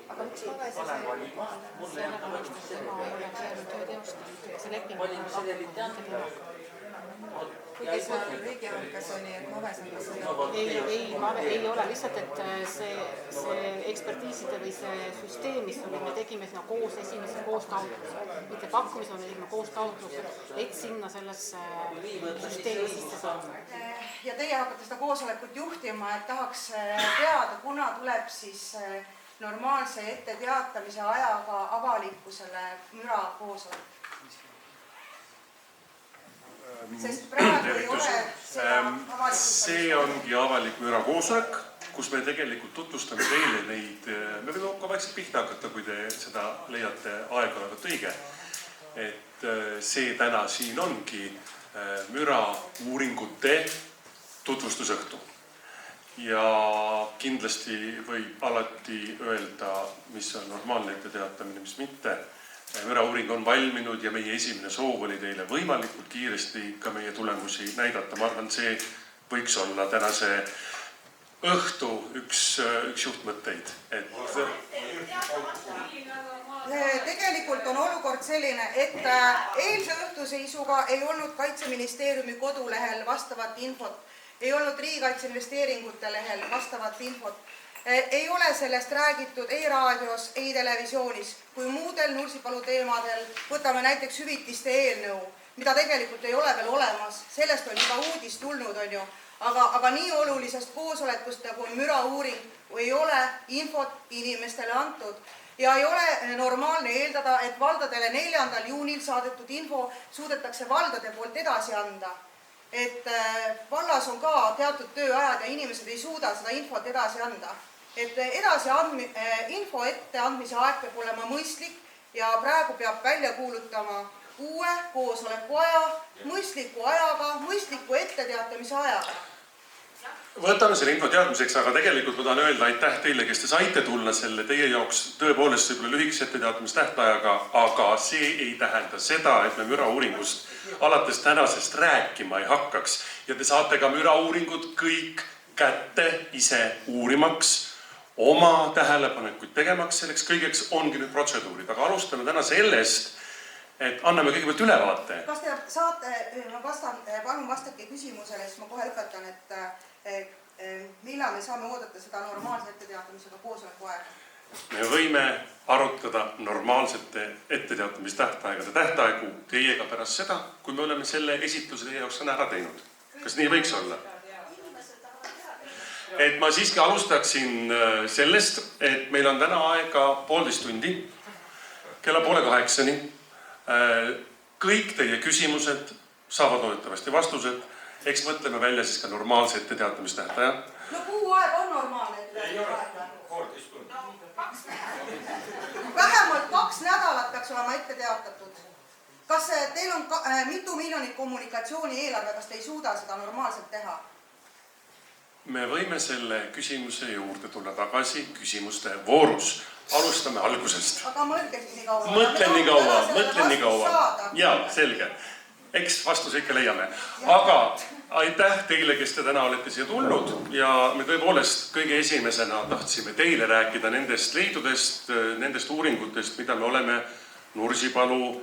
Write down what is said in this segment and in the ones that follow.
Aga miks tagasi sellepärast, et tema olen selle töö teostanud, see leping on pakkunud. Kuigi see riigihankes oli, et Maves on kas Ei ole lihtsalt, et see ekspertiiside või see süsteem, mis oli, me tegime sinna koos esimese koostaotluse, mitte pakkumise, me tegime koostaotluse, et sinna sellesse süsteemi sisse saada. Ja teie hakkate seda koosolekut juhtima, et tahaks teada, kuna tuleb siis normaalse ette teatamise ajaga avalikkusele müra koosolek. Sest praegu ei ole see ongi avalik müra koosolek, kus me tegelikult tutvustame teile neid, me võime ka vaikselt pihta hakata, kui te seda leiate aega olevat õige. Et see täna siin ongi müra uuringute tutvustusõhtu. Ja kindlasti võib alati öelda, mis on normaalne ette teatamine, mis mitte. Müra uuring on valminud ja meie esimene soov oli teile võimalikult kiiresti ka meie tulemusi näidata. Ma arvan, see võiks olla tänase õhtu üks juhtmõtteid. Tegelikult on olukord selline, et eilse õhtu seisuga ei olnud Kaitseministeeriumi kodulehel vastavat infot, ei olnud riigikaitseinvesteeringute lehel vastavat infot. Ei ole sellest räägitud ei raadios, ei televisioonis, kui muudel Nursipalu teemadel võtame näiteks hüvitiste eelnõu, mida tegelikult ei ole veel olemas, sellest on juba uudis tulnud, on ju, aga nii olulisest koosolekust nagu müra uuring ei ole infot inimestele antud ja ei ole normaalne eeldada, et valdadele 4. juunil saadetud info suudetakse valdade poolt edasi anda. Et vallas on ka teatud tööajad ja inimesed ei suuda seda infot edasi anda. Et info etteandmise aeg peab olema mõistlik ja praegu peab välja kuulutama uue koosoleku aja, mõistliku ajaga, mõistliku etteteatamise ajaga. Võtame selle info teadmiseks, aga tegelikult ma tahan öelda aitäh teile, kes te saite tulla selle teie jaoks tõepoolest võib-olla lühikese etteteatamistähtajaga, aga see ei tähenda seda, et me müra uuringust alates tänasest rääkima ei hakkaks. Ja te saate ka müra uuringud kõik kätte ise uurimaks, oma tähelepanekuid tegemaks, selleks kõigeks ongi nüüd protseduurid. Aga alustame täna sellest, et anname kõigepealt ülevaate. Kas te saate, palun vastake küsimusele, siis ma kohe lõpetan, et millal me saame oodata seda normaalse etteteatamisega koosoleku aega? Me võime arutada normaalsete etteteatamistähtaegade tähtaegu teiega pärast seda, kui me oleme selle esitluse teie jaoks ära teinud. Kas nii võiks olla? Et ma siiski alustaksin sellest, et meil on täna aega 1,5 tundi, kella 7:30. Kõik teie küsimused saavad loodetavasti vastused. Eks mõtleme välja siis ka normaalse etteteatamistähtaja. No kuu aeg on normaalne etteteatamistähtaja. Vähemalt 2 nädalat peaks olema ette teatatud. Kas teil on mitu miljonit kommunikatsiooni eelarve, kas te ei suuda seda normaalselt teha? Me võime selle küsimuse juurde tulla tagasi küsimuste voorus. Alustame algusest. Aga mõtlen nii kaua. Jaa, selge. Eks vastuse ikka leiame. Aga aitäh teile, kes te täna olete siia tulnud ja me tõepoolest kõige esimesena tahtsime teile rääkida nendest leidudest, nendest uuringutest, mida me oleme Nursipalu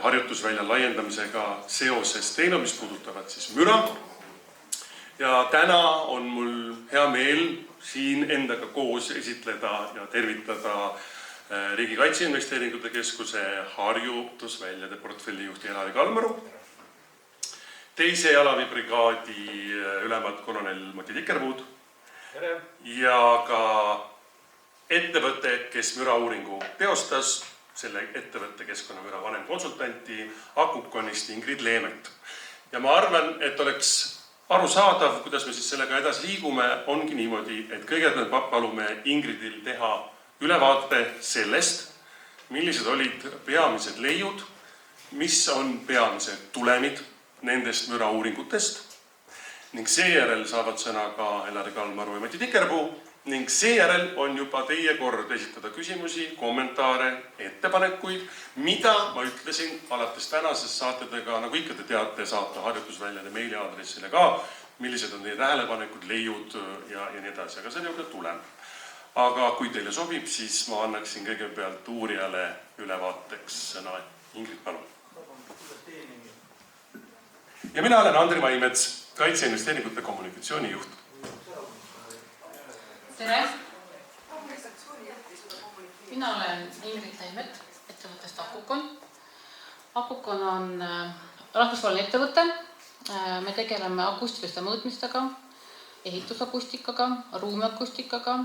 harjutusvälja laiendamisega seoses teinud, mis puudutavad siis müra. Ja täna on mul hea meel siin endaga koos esitleda ja tervitada Riigi Kaitseinvesteeringute Keskuse harjutusväljade portfellijuhti Elari Kalmaru, teise jalaväebrigaadi ülemad kolonel Mati Tikerpuud ja ka ettevõte, kes müra uuringu teostas, selle ettevõtte keskkonnamüra vanemkonsultanti Akukonist Ingrid Leement. Ja ma arvan, et oleks arusaadav, kuidas me siis sellega edasi liigume, ongi niimoodi, et kõigepealt palume Ingridil teha ülevaate sellest, millised olid peamised leiud, mis on peamised tulemid nendest müra uuringutest ning seejärel saavad sõna ka Elari Kalmaru ja Mati Tikerpuu ning seejärel on juba teie kord esitada küsimusi, kommentaare, ettepanekuid, mida ma ütlesin alates tänases saatedega, nagu ikka te teate, saata harjutusväljade meiliaadressile ka, millised on teie tähelepanekud, leiud ja nii edasi, aga selle juurde tuleme. aga kui teile sobib, siis ma annaksin kõigepealt uurijale ülevaateks sõna. Ingrid, palun. Ja mina olen Andri Maimets, kaitseinvesteeringute kommunikatsiooni juht. Tere! Mina olen Ingrid Taimet, ettevõttest Akukon. Akukon on rahvusvaheline ettevõte. Me tegeleme akustiliste mõõtmistega, ehitusakustikaga, ruumiakustikaga,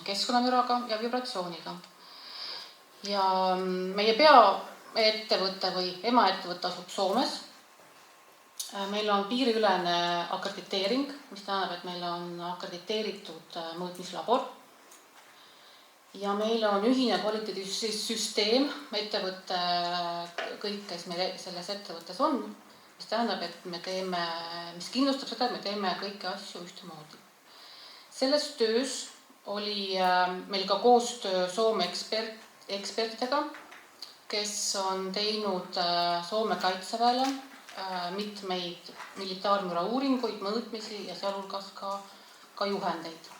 keskkonnamüraga ja vibratsiooniga. Ja meie peaettevõte või emaettevõte asub Soomes. Meil on piiriülene akrediteering, mis tähendab, et meil on akrediteeritud mõõtmislabor. Ja meil on ühine kvaliteedisüsteem, ettevõtte kõik, kes meil selles ettevõttes on, mis tähendab, et mis kindlustab seda, et me teeme kõiki asju ühtemoodi. Selles töös oli meil ka koostöö Soome ekspertidega, kes on teinud Soome kaitseväele mitmeid militaarmüra uuringuid, mõõtmisi ja sealhulgas ka juhendeid.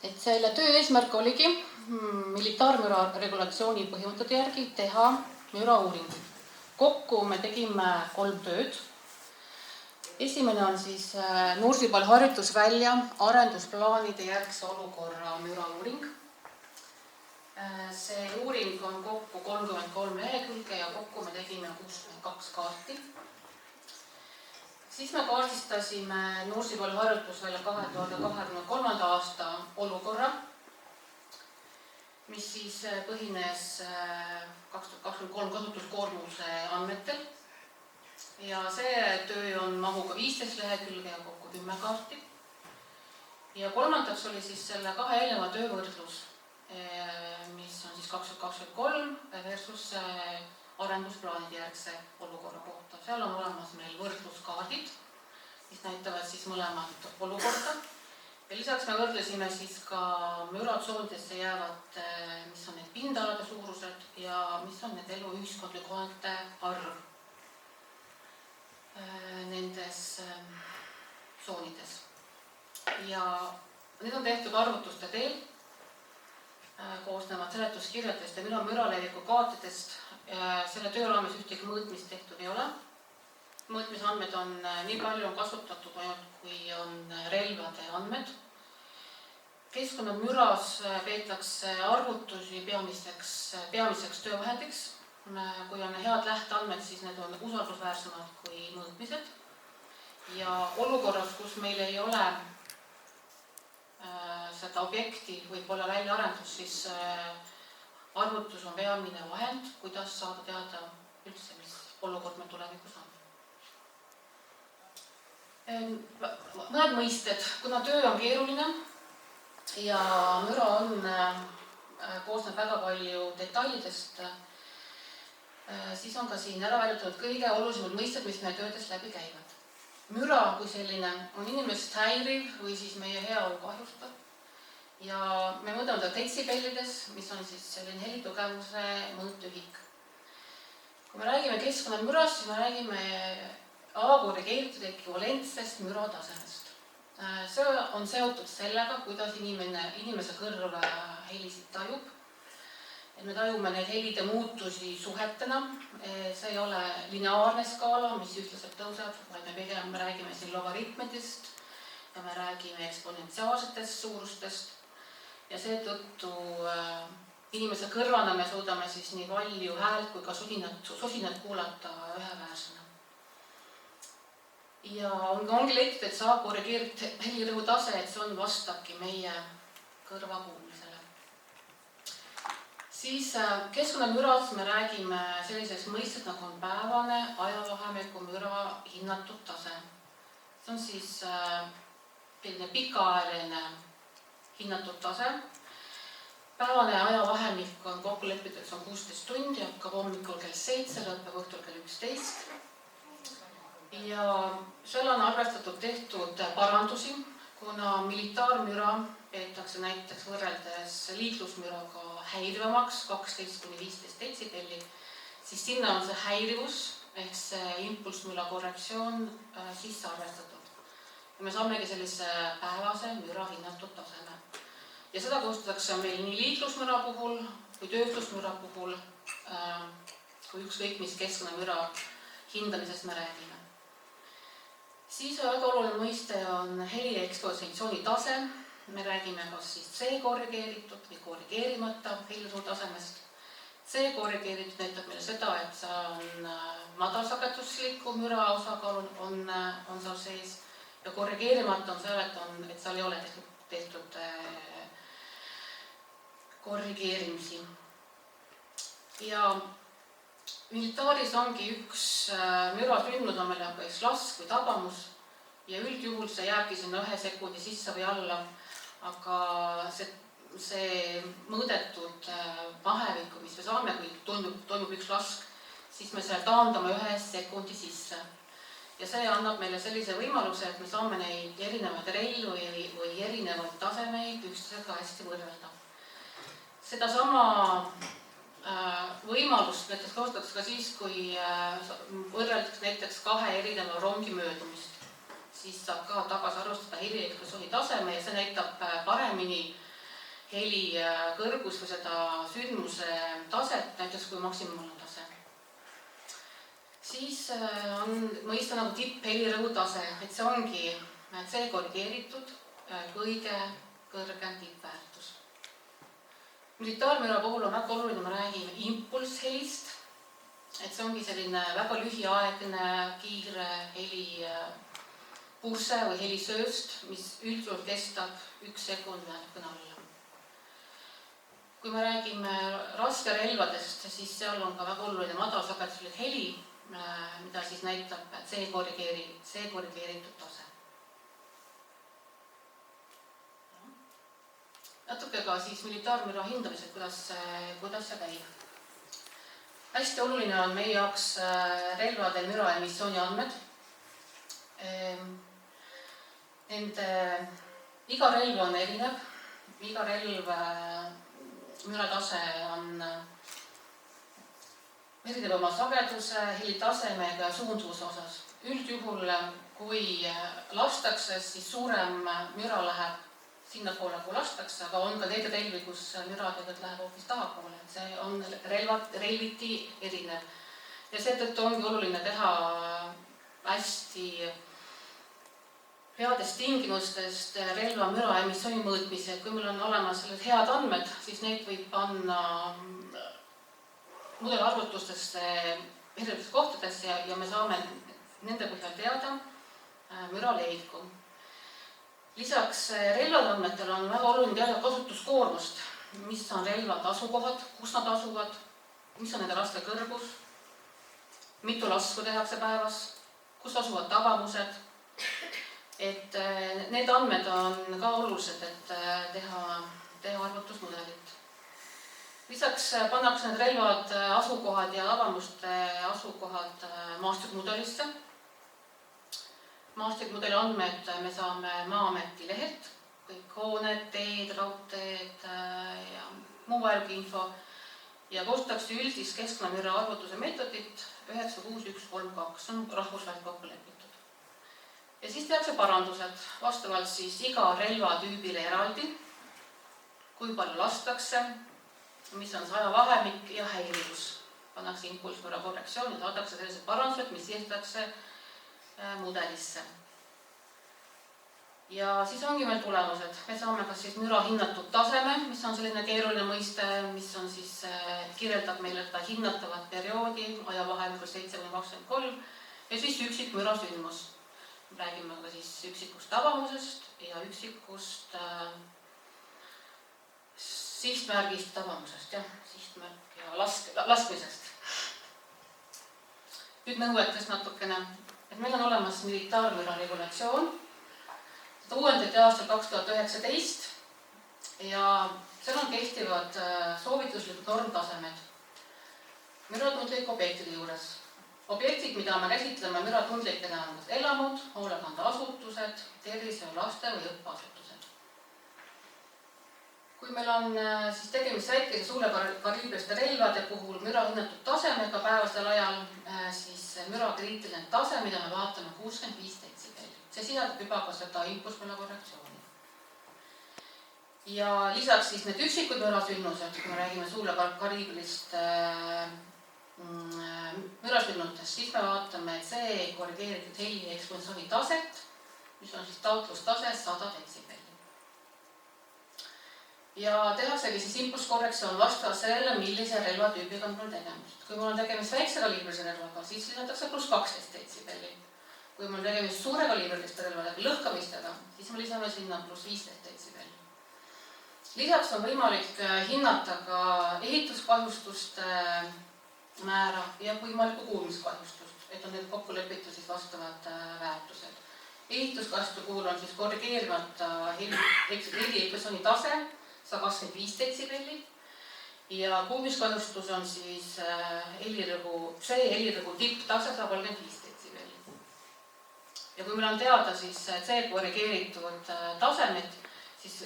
Et selle töö eesmärk oligi militaarmüra regulatsiooni põhimõtete järgi teha müra uuringuid. Kokku me tegime 3 tööd. Esimene on siis Nursipalu harjutusvälja arendusplaanide järgse olukorra müra uuring. See uuring on kokku 33 lehekülge ja kokku me tegime 62 kaarti. Siis me kaardistasime Nursipalu harjutusvälja 2023. aasta olukorra, mis siis põhines 2023 kasutuskoormuse andmetel. Ja see töö on mahuga 15 lehekülge ja kokku 10 kaarti. Ja kolmandaks oli siis selle 2 eelneva töövõrdlus, mis on siis 2023 versus arendusplaanide järgse olukorra kohta. Seal on olemas meil võrdluskaardid, mis näitavad siis mõlemat olukorda. Ja lisaks me võrdlesime siis ka müratsoonidesse jäävad, mis on need pindalade suurused ja mis on need eluühiskondliku hoonete arv nendes tsoonides. Ja need on tehtud arvutuste teel, koosnevad seletuskirjadest ja müraleviku kaartidest. Selle töö raames ühtegi mõõtmist tehtud ei ole. Mõõtmisandmed on nii palju kasutatud ainult, kui on relvade andmed. Keskkonnamüras peetakse arvutusi peamiseks töövahendiks. Kui on head lähteandmed, siis need on usaldusväärsemad kui mõõtmised. Ja olukorras, kus meil ei ole seda objekti võib-olla väljaarendus, siis arvutus on peamine vahend, kuidas saada teada üldse, mis olukord meil tulevikus on. Mõned mõisted, kuna töö on keeruline ja müra koosneb väga palju detailidest, siis on ka siin ära väljutatud kõige olulisemad mõisted, mis meie töödes läbi käivad. Müra kui selline on inimest häiriv või siis meie heaolu kahjustav. Ja me mõõdame ta detsibellides, mis on siis selline helitugevuse mõõtühik. Kui me räägime keskkonnamürast, siis me räägime A-korrigeeritud ekvivalentsest müratasemest. See on seotud sellega, kuidas inimese kõrv helisid tajub. Et me tajume need helide muutusi suhetena. See ei ole lineaarne skaala, mis ühtlaselt tõuseb, vaid me pigem räägime siin logaritmidest ja me räägime eksponentsiaalsetest suurustest. Ja seetõttu inimese kõrvana me suudame siis nii palju häält kui ka sosinat kuulata üheväärsena. Ja ongi leitud, et saa korrigeeritud helirõhu tase, et see vastabki meie kõrva kuulmisele. Siis keskkonnamüras me räägime sellisest mõistet, nagu on päevane ajavahemiku müra hinnatud tase. See on siis pikaajaline hinnatud tase. Päevane ajavahemik on kokku lepitud, see on 16 tundi, hakkab hommikul kell 7, lõpeb õhtul kell 11. Ja seal on arvestatud tehtud parandusi, kuna militaarmüra peetakse näiteks võrreldes liiklusmüraga häirivamaks 12–15 detsibelli, siis sinna on see häirivus ehk see impulssmüra korrektsioon sisse arvestatud. ja me saamegi sellise päevase müra hinnatud taseme. Ja seda koostatakse meil nii liiklusmüra puhul kui tööstusmüra puhul, kui ükskõik mis keskkonnamüra hindamisest me räägime. Siis väga oluline mõiste on heli ekspositsiooni tase. Me räägime kas siis C-korrigeeritud või korrigeerimata helisutasemest. C-korrigeeritud näitab meile seda, et see on madalsagedusliku müra osakaal on seal sees ja korrigeerimata on see, et seal ei ole tehtud korrigeerimisi. Ja militaaris ongi üks müra sündmus on meil kas lask või tabamus ja üldjuhul see jääbki sinna 1 sekundi sisse või alla, aga see mõõdetud vahevikku, mis me saame, kui toimub üks lask, siis me selle taandame 1 sekundi sisse. Ja see annab meile sellise võimaluse, et me saame neid erinevaid relvi või erinevaid tasemeid üksteisega hästi võrrelda. Seda sama võimalust näiteks kasutatakse ka siis, kui võrreldaks näiteks 2 erineva rongi möödumist. Siis saab ka tagasi arvestada heli ekspressiooni taseme ja see näitab paremini heli kõrgus või seda sündmuse taset, näiteks kui maksimaalne tase. Siis on mõista nagu tipphelirõhutase, et see ongi C-korrigeeritud kõige kõrgem tippväärtus. Militaarmüra puhul on väga oluline, me räägime impulsshelist, et see ongi selline väga lühiaegne, kiire heli purse või helisööst, mis üldjuhul kestab 1 sekund natukene alla. Kui me räägime raskerelvadest, siis seal on ka väga oluline madalsageduslik heli, mida siis näitab C-korrigeeritud tase. Natuke ka siis militaarmüra hindamised, kuidas see käib. Hästi oluline on meie jaoks relvade müra emissiooni andmed. Iga relv on erinev, iga relv müratase on erinev oma sageduse, helitaseme ja suunduvuse osas. Üldjuhul, kui lastakse, siis suurem müra läheb sinna poole, kui lastakse, aga on ka neid relvi, kus müra tegelikult läheb hoopis tahapoole. See on relviti erinev. Ja seetõttu ongi oluline teha hästi headest tingimustest relva müra emissiooni mõõtmise. Kui meil on olemas head andmed, siis neid võib panna mudelarvutustesse erinevates kohtadesse ja me saame nende põhjal teada müra leviku. Lisaks relvade on väga oluline teada kasutuskoormust, mis on relvad asukohad, kus nad asuvad, mis on nende laste kõrgus, mitu lasku tehakse päevas, kus asuvad tabamused. Et need andmed on ka olulised, et teha arvutusmudelit. Lisaks pannakse need relvad asukohad ja tabamuste asukohad maastikmudelisse. Maastikmudeli andmed me saame Maa-ameti lehelt, kõik hooned, teed, raudteed ja muu vajalik info ja koostatakse üldist keskkonnamüra arvutuse meetodit 96132, see on rahvusvaheliselt kokku lepitud. Ja siis tehakse parandused vastavalt siis iga relvatüübile eraldi, kui palju lastakse, mis on sajavahemik ja häirivus. Pannakse impulssmüra korrektsioon ja saadakse sellised parandused, mis sisestatakse mudelisse. Ja siis ongi meil tulemused. Me saame kas siis müra hinnatud taseme, mis on selline keeruline mõiste, mis on siis kirjeldab meile seda hinnatavat perioodi ajavahemikul 7-23 ja siis üksik müra sündmus. Räägime ka siis üksikust tabamusest ja üksikust sihtmärgist tabamusest, sihtmärk ja laskmisest. Nüüd nõuetest natukene, et meil on olemas militaarmüra regulatsioon. Seda uuendati aastal 2019 ja seal on kehtivad soovituslikud normtasemed müratundlike objektide juures. Objektid, mida me käsitleme müratundlikena on elamud, hoolekandeasutused, tervise- ja laste- või õppeasutused. Kui meil on siis tegemist väikese suure kaliibriste relvade puhul müra hinnatud tasemega päevasel ajal, siis müra kriitiline tase, mida me vaatame 65 detsibelli. C see sisaldab juba ka seda impulsmüra korrektsiooni. Ja lisaks siis need üksikud mürasünnused, kui me räägime suulekaliibrist mürasünnutest, siis me vaatame, et see korrigeeritud heli eksponentsiooni taset, mis on siis taotlustase 100 detsibelli. Ja tehaksegi siis impulsskorrektsioon vastavalt sellele, millise relvatüübiga on mul tegemist. Kui mul on tegemist väikse kaliibrilise relvaga, siis lisatakse pluss 12 detsibelli. Kui mul on tegemist suure kaliibriliste relvadega, lõhkamistega, siis me lisame sinna pluss 15 detsibelli. Lisaks on võimalik hinnata ka ehituskahjustuste määra ja võimalikku kuulmiskahjustust, et on need kokku lepitud siis vastavad väärtused. Ehituskahjustuste puhul on siis korrigeerimata heli eksponentsiooni tase 125 detsibelli ja kuulmiskahjustus on siis helirõhu tipptase 135 detsibelli. Ja kui meil on teada siis C korrigeeritud tasemed, siis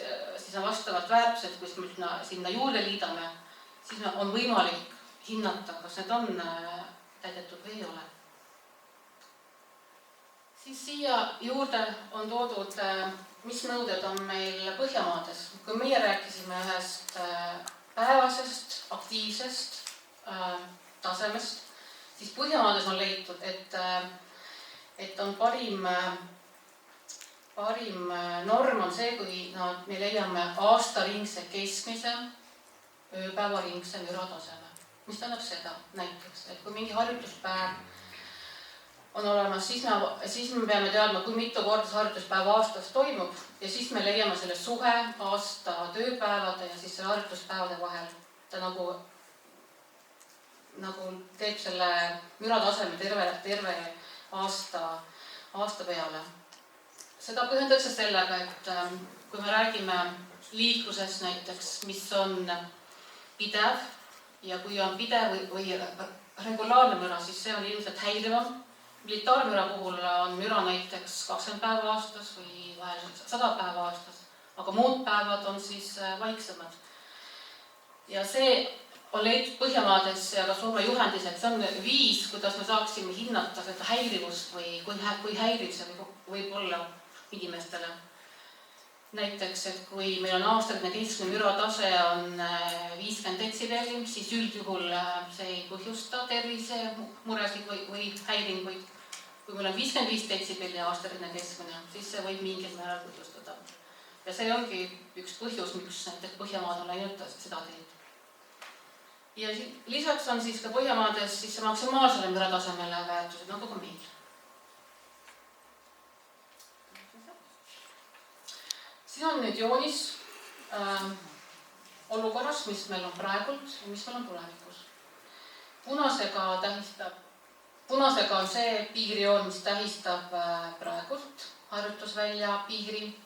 on vastavalt väärtused, kui me sinna juurde liidame, siis on võimalik hinnata, kas need on täidetud või ei ole. Siis siia juurde on toodud, mis nõuded on meil Põhjamaades. Kui meie rääkisime ühest päevasest, aktiivsest tasemest, siis Põhjamaades on leitud, et on parim norm on see, kui me leiame aastaringse keskmise ööpäevaringse mürataseme. Mis tähendab seda näiteks, et kui mingi harjutuspäev on olemas, siis me peame teadma, kui mitu korda see harjutuspäev aastas toimub ja siis me leiame selle suhe aasta tööpäevade ja siis selle harjutuspäevade vahel. Ta nagu teeb selle mürataseme terve aasta peale. Seda põhjendatakse sellega, et kui me räägime liiklusest näiteks, mis on pidev ja kui on pidev või regulaarne müra, siis see on ilmselt häirivam. Militaarmüra puhul on müra näiteks 20 päeva aastas või vahel 100 päeva aastas, aga muud päevad on siis vaiksemad. Ja see on leitud Põhjamaades ja ka Soome juhendis, et see on viis, kuidas me saaksime hinnata seda häirivust või kui häiriv see võib olla inimestele. Näiteks, et kui meil on aastaline keskmine müratase on 50 detsibelli, siis üldjuhul see ei põhjusta tervisemuresid või häiringuid. Kui meil on 55 detsibelli aastaline keskmine, siis see võib mingil määral põhjustada. Ja see ongi üks põhjus, miks näiteks Põhjamaad on läinud seda teed. Ja lisaks on siis ka Põhjamaades siis maksimaalsele müratasemele väärtused, nagu ka meil. Siin on nüüd joonis olukorras, mis meil on praegult ja mis meil on tulevikus. Punasega on see piirijoon, mis tähistab praegult harjutusvälja piiri.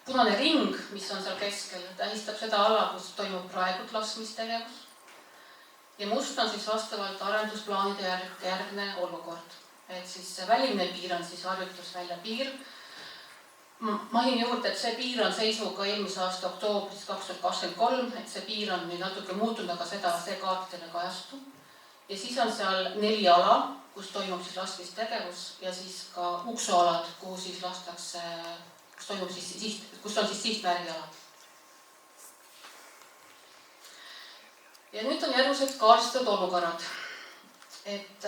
Punane ring, mis on seal keskel, tähistab seda ala, kus toimub praegult laskmistegevus. Ja must on siis vastavalt arendusplaanide järgne olukord. Et siis see väline piir on siis harjutusvälja piir. Mainin juurde, et see piir on seisuga eelmise aasta oktoobris 2023, et see piir on nüüd natuke muutunud, aga see kaartidele kajastu. Ja siis on seal 4 ala, kus toimub siis laskmistegevus ja siis ka uksualad, kuhu siis lastakse, kus on siis sihtmärgiala. Ja nüüd on järgmised kaardistatud olukorrad. Et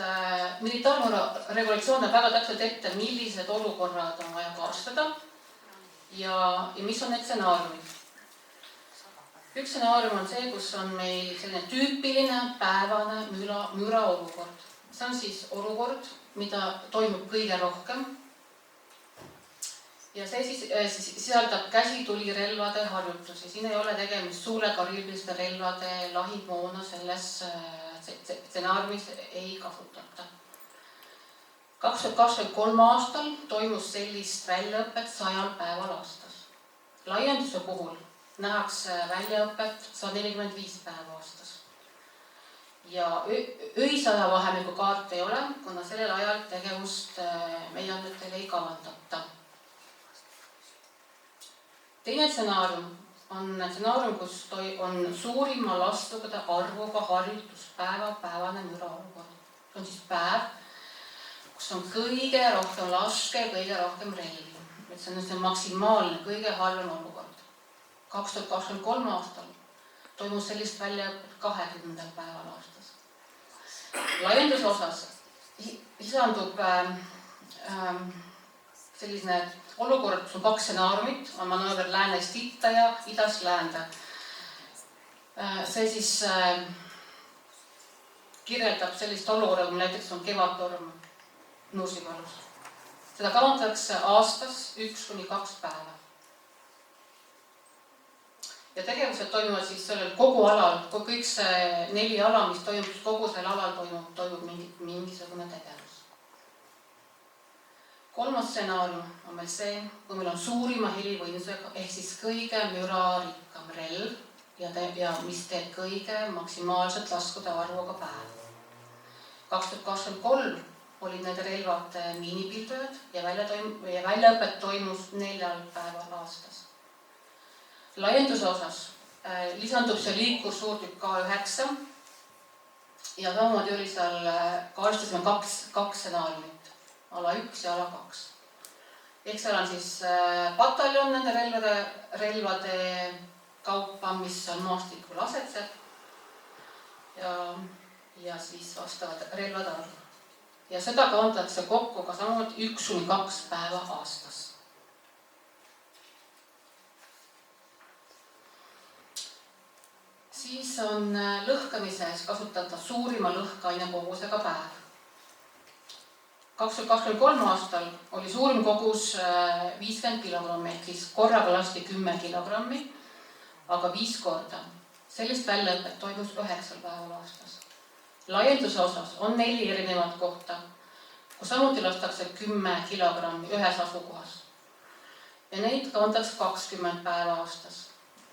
militaarmüra regulatsioon näeb väga täpselt ette, millised olukorrad on vaja kaardistada ja mis on need stsenaariumid. Üks stsenaarium on see, kus on meil selline tüüpiline päevane müra olukord. See on siis olukord, mida toimub kõige rohkem. Ja see siis sisaldab käsitulirelvade harjutusi. Siin ei ole tegemist suurekaliibriliste relvade lahingmoona selles stsenaariumis ei kasutata. 2023 aastal toimus sellist väljaõpet 100 päeval aastas. Laienduse puhul nähakse väljaõpet 145 päeva aastas. Ja öisaja vahemiku kaart ei ole, kuna sellel ajal tegevust meie andmetel ei kavandata. Teine stsenaarium on stsenaarium, kus on suurima lastugade arvuga harjutuspäeva päevane müra olukord. See on siis päev, kus on kõige rohkem laske, kõige rohkem relvi. Et see on see maksimaalne, kõige halvem olukord. 2023 aastal toimus sellist väljaõpet 20. päeval aastas. Laienduse osas lisandub selline olukord, kus on 2 stsenaariumit, on manööver läänest itta ja idast läände. See siis kirjeldab sellist olukorda, kui näiteks on kevadtorm Nursipalus. Seda kavandatakse aastas 1-2 päeva. Ja tegevused toimuvad siis sellel kogu alal, kõik see 4 ala, mis toimub, kogu sel alal toimub mingisugune tegevus. 3. stsenaarium on meil see, kui meil on suurima helivõimsusega ehk siis kõige mürarikkam relv ja mis teeb kõige maksimaalselt laskude arvuga päev. 2023 olid need relvad miinipildujad ja väljaõpet toimus 4 päeval aastas. Laienduse osas lisandub see liikursuurtükk K9 ja samamoodi oli seal, kaardistasime 2 stsenaariumit, ala 1 ja ala 2. Eks seal on siis pataljon nende relvade kaupa, mis on maastikul asetseb ja siis vastavad relvad arv. Ja seda kavandatakse kokku ka samamoodi 1-2 päeva aastas. Siis on lõhkamises kasutada suurima lõhkaine kogusega päev. 2023 aastal oli suurim kogus 50 kilogrammi, ehk siis korraga lasti 10 kilogrammi, aga 5 korda. Sellist väljaõpet toimus 9 päeval aastas. Laienduse osas on 4 erinevat kohta, kus samuti lastakse 10 kilogrammi ühes asukohas. Ja neid kavandatakse 20 päeva aastas,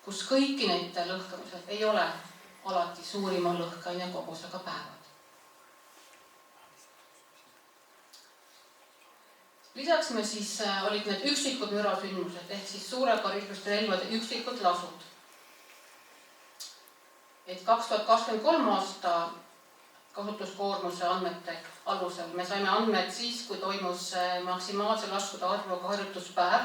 kus kõiki neid lõhkamised ei ole alati suurima lõhkaine kogusega päevad. Lisaks me siis olid need üksikud mürasündmused ehk siis suure kaliibriste relvade üksikud lasud. Et 2023 aasta kasutuskoormuse andmete alusel me saime andmed siis, kui toimus maksimaalse laskude arvuga harjutuspäev.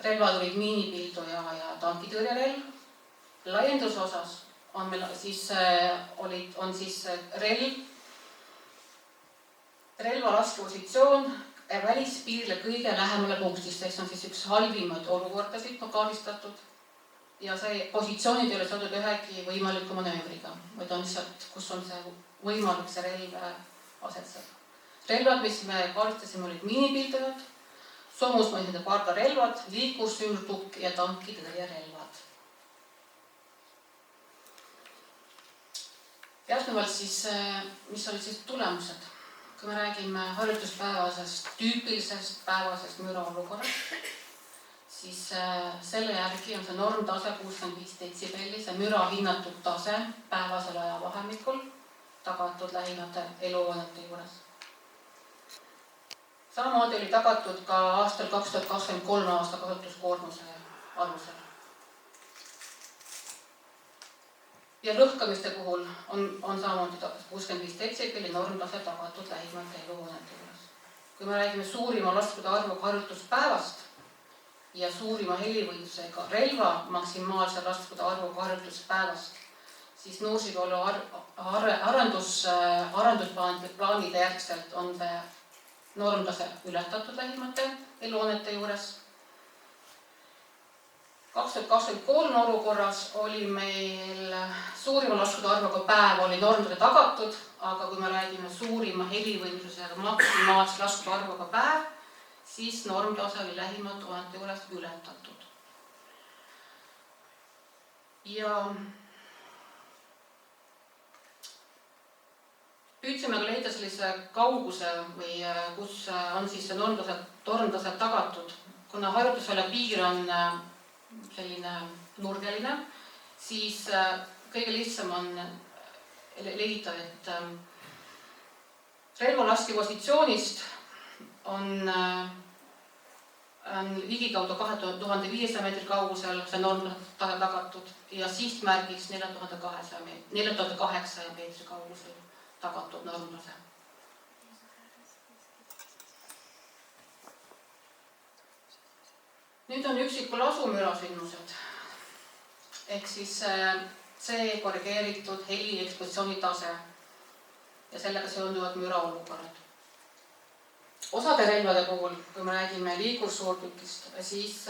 Relvad olid miinipilduja ja tankitõrjerelv. Laienduse osas on meil siis, on siis relva laskepositsioon välispiirile kõige lähemale punktist, see on siis üks halvimaid olukordasid kaardistatud. Ja see positsioonid ei ole saadud ühegi võimaliku manöövriga, vaid on lihtsalt, kus on see võimalik see relv asetseb. Relvad, mis me kaardistasime, olid miinipildujad, soomusmaisede pardarelvad, liikursüürtukk ja tankitõrjerelvad. Järgnevalt siis, mis olid siis tulemused? Kui me räägime harjutuspäevasest, tüüpilisest päevasest müraolukorrast, siis selle järgi on see normtase 65 detsibelli, see müra hinnatud tase päevasel ajavahemikul tagatud lähimate eluhoonete juures. Samamoodi oli tagatud ka aastal 2023 aasta kasutuskoormuse alusel. Ja lõhkamiste puhul on samamoodi 65 detsibelli normtase tagatud lähimate eluhoonete juures. Kui me räägime suurima laskude arvuga harjutuspäevast ja suurima helivõimsusega relva maksimaalse laskude arvuga harjutuspäevast, siis Nursipalu arendusplaanide järgselt on see normtase ületatud lähimate eluhoonete juures. 2023 olukorras oli meil suurima laskude arvuga päev oli normtase tagatud, aga kui me räägime suurima helivõimsusega maksimaalse laskude arvuga päev, siis normtase oli lähimate hoonete juures ületatud. Ja püüdsime ka leida sellise kauguse või kus on siis see normtase tagatud. Kuna harjutusala piir on selline nurgeline, siis kõige lihtsam on leida, et relvalaski positsioonist on ligikaudu 2500 meetri kaugusel see normtase tagatud ja sihtmärgiks 4800 meetri kaugusel tagatud normtase. Nüüd on üksikul asu mürasündmused. Ehk siis see korrigeeritud heli ekspositsiooni tase ja sellega seonduvad müraolukorrad. Osade relvade puhul, kui me räägime liikursuurtükist, siis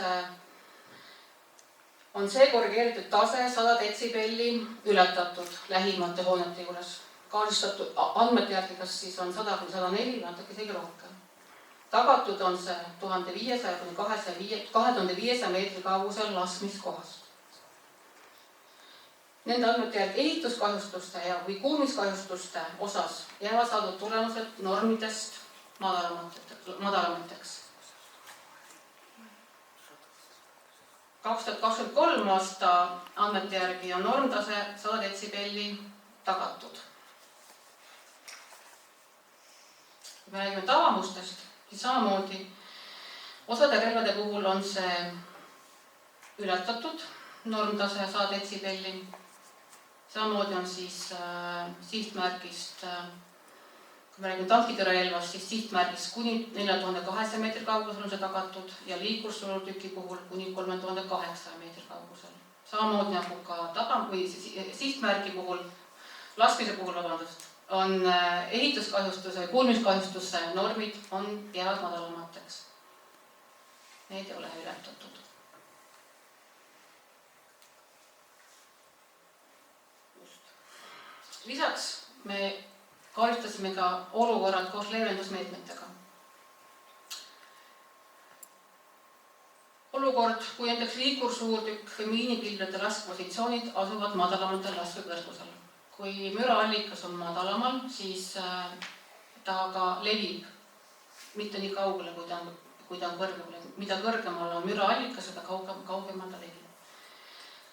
on see korrigeeritud tase 100 detsibelli ületatud lähimate hoonete juures. Kaardistatud andmete järgi, kas siis on 100-104 või natuke isegi rohkem. Tagatud on see 1500-2500 meetri kaugusel laskmiskohast. Nende andmete järgi ehituskahjustuste või kuulmiskahjustuste osas jäävad saadud tulemused normidest madalamateks. 2023 aasta andmete järgi on normtase 100 detsibelli tagatud. Kui me räägime tavamustest, siis samamoodi osade relvade puhul on see ületatud normtase 100 detsibelli. Samamoodi on siis sihtmärgist, kui me räägime tankitõrjelvast, siis sihtmärgist kuni 4200 meetri kaugusel on see tagatud ja liikursuurtüki puhul kuni 3800 meetri kaugusel. Samamoodi nagu ka sihtmärgi puhul, laskmise puhul, on ehituskahjustuse ja kuulmiskahjustuse normid jäävad madalamateks. Need ei ole ületatud. Lisaks me kaardistasime ka olukorrad koos leevendusmeetmetega. Olukord, kui näiteks liikursuurtükk või miinipildide laskpositsioonid asuvad madalamatel laskekõrgusel. Kui müraallikas on madalamal, siis ta ka levib mitte nii kaugele, kui ta on kõrgemal. Mida kõrgemal on müraallikas, seda kaugemal ta levib.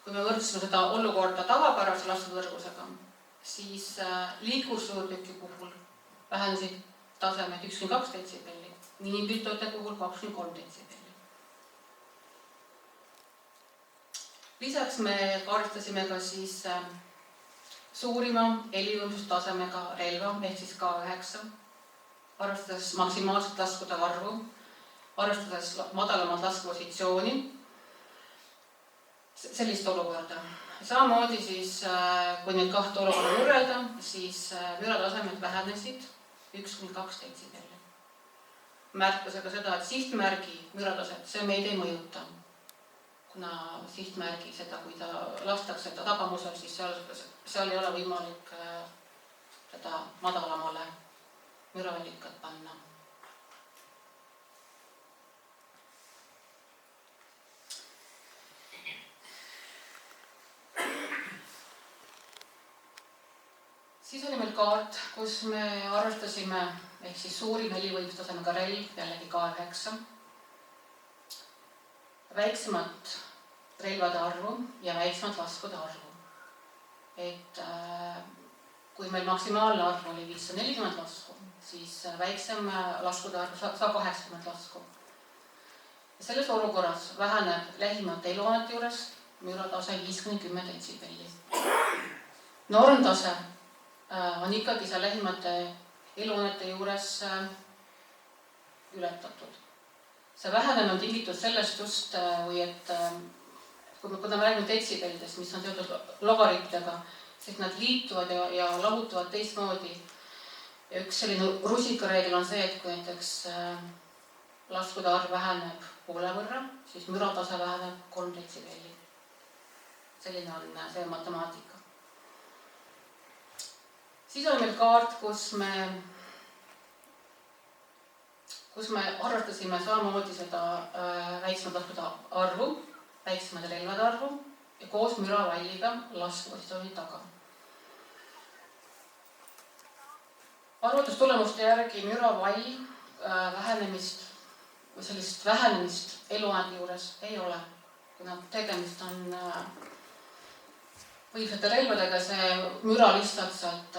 Kui me võrdsime seda olukorda tavapärase laskekõrgusega, siis liikursuurtüki puhul vähenesid tasemed 1-2 detsibelli, miinipildide puhul 2-3 detsibelli. Lisaks me kaardistasime ka siis suurima helivõimsustasemega relva ehk siis K9, arvestades maksimaalset laskude arvu, arvestades madalamat laskupositsiooni, sellist olukorda. Samamoodi siis, kui neid kahte olukorda võrrelda, siis müratasemed vähenesid 1-2 detsibelli. Märkusega seda, et sihtmärgi mürataset see meid ei mõjuta, kuna sihtmärgi seda, kui ta lastakse tabamusel, siis seal ei ole võimalik seda madalamale müraallikat panna. Siis oli meil kaart, kus me arvestasime ehk siis suurim helivõimsustasemega relv, jällegi K9, väiksemat relvade arvu ja väiksemat laskude arvu. Et kui meil maksimaalne arv oli 540 lasku, siis väiksem laskude arv 180 lasku. Ja selles olukorras väheneb lähimate eluhoonete juures müratase 5-10 detsibelli. Normtase on ikkagi seal lähimate eluhoonete juures ületatud. See vähenemine on tingitud sellest just, et kui me räägime detsibellidest, mis on seotud logaritmidega, siis nad liituvad ja lahutuvad teistmoodi. Ja üks selline rusikareegel on see, et kui näiteks laskude arv väheneb poole võrra, siis müratase väheneb 3 detsibelli. Selline on see matemaatika. Siis oli meil kaart, kus me arvestasime samamoodi seda väiksemat laskude arvu, väiksemate relvade arvu ja koos müravalliga laskupositsiooni taga. Arvutustulemuste järgi müravall vähenemist või sellist vähenemist eluhoonete juures ei ole, kuna tegemist on võimsate relvadega, see müra lihtsalt sealt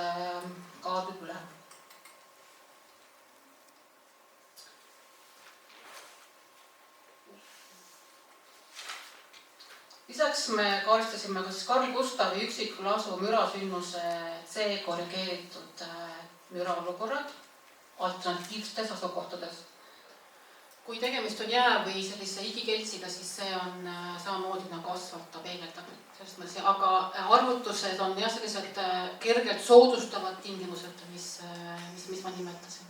kaardub üle. Lisaks me kaardistasime Carl Gustavi üksikul asu mürasündmuse C korrigeeritud müraolukorrad alternatiivsetes asukohtades. kui tegemist on jää või sellise igikeltsiga, siis see on samamoodi nagu asfalt, ta peegeldab sellest mõttes, aga arvutused on jah sellised kergelt soodustavad tingimused, mis ma nimetasin.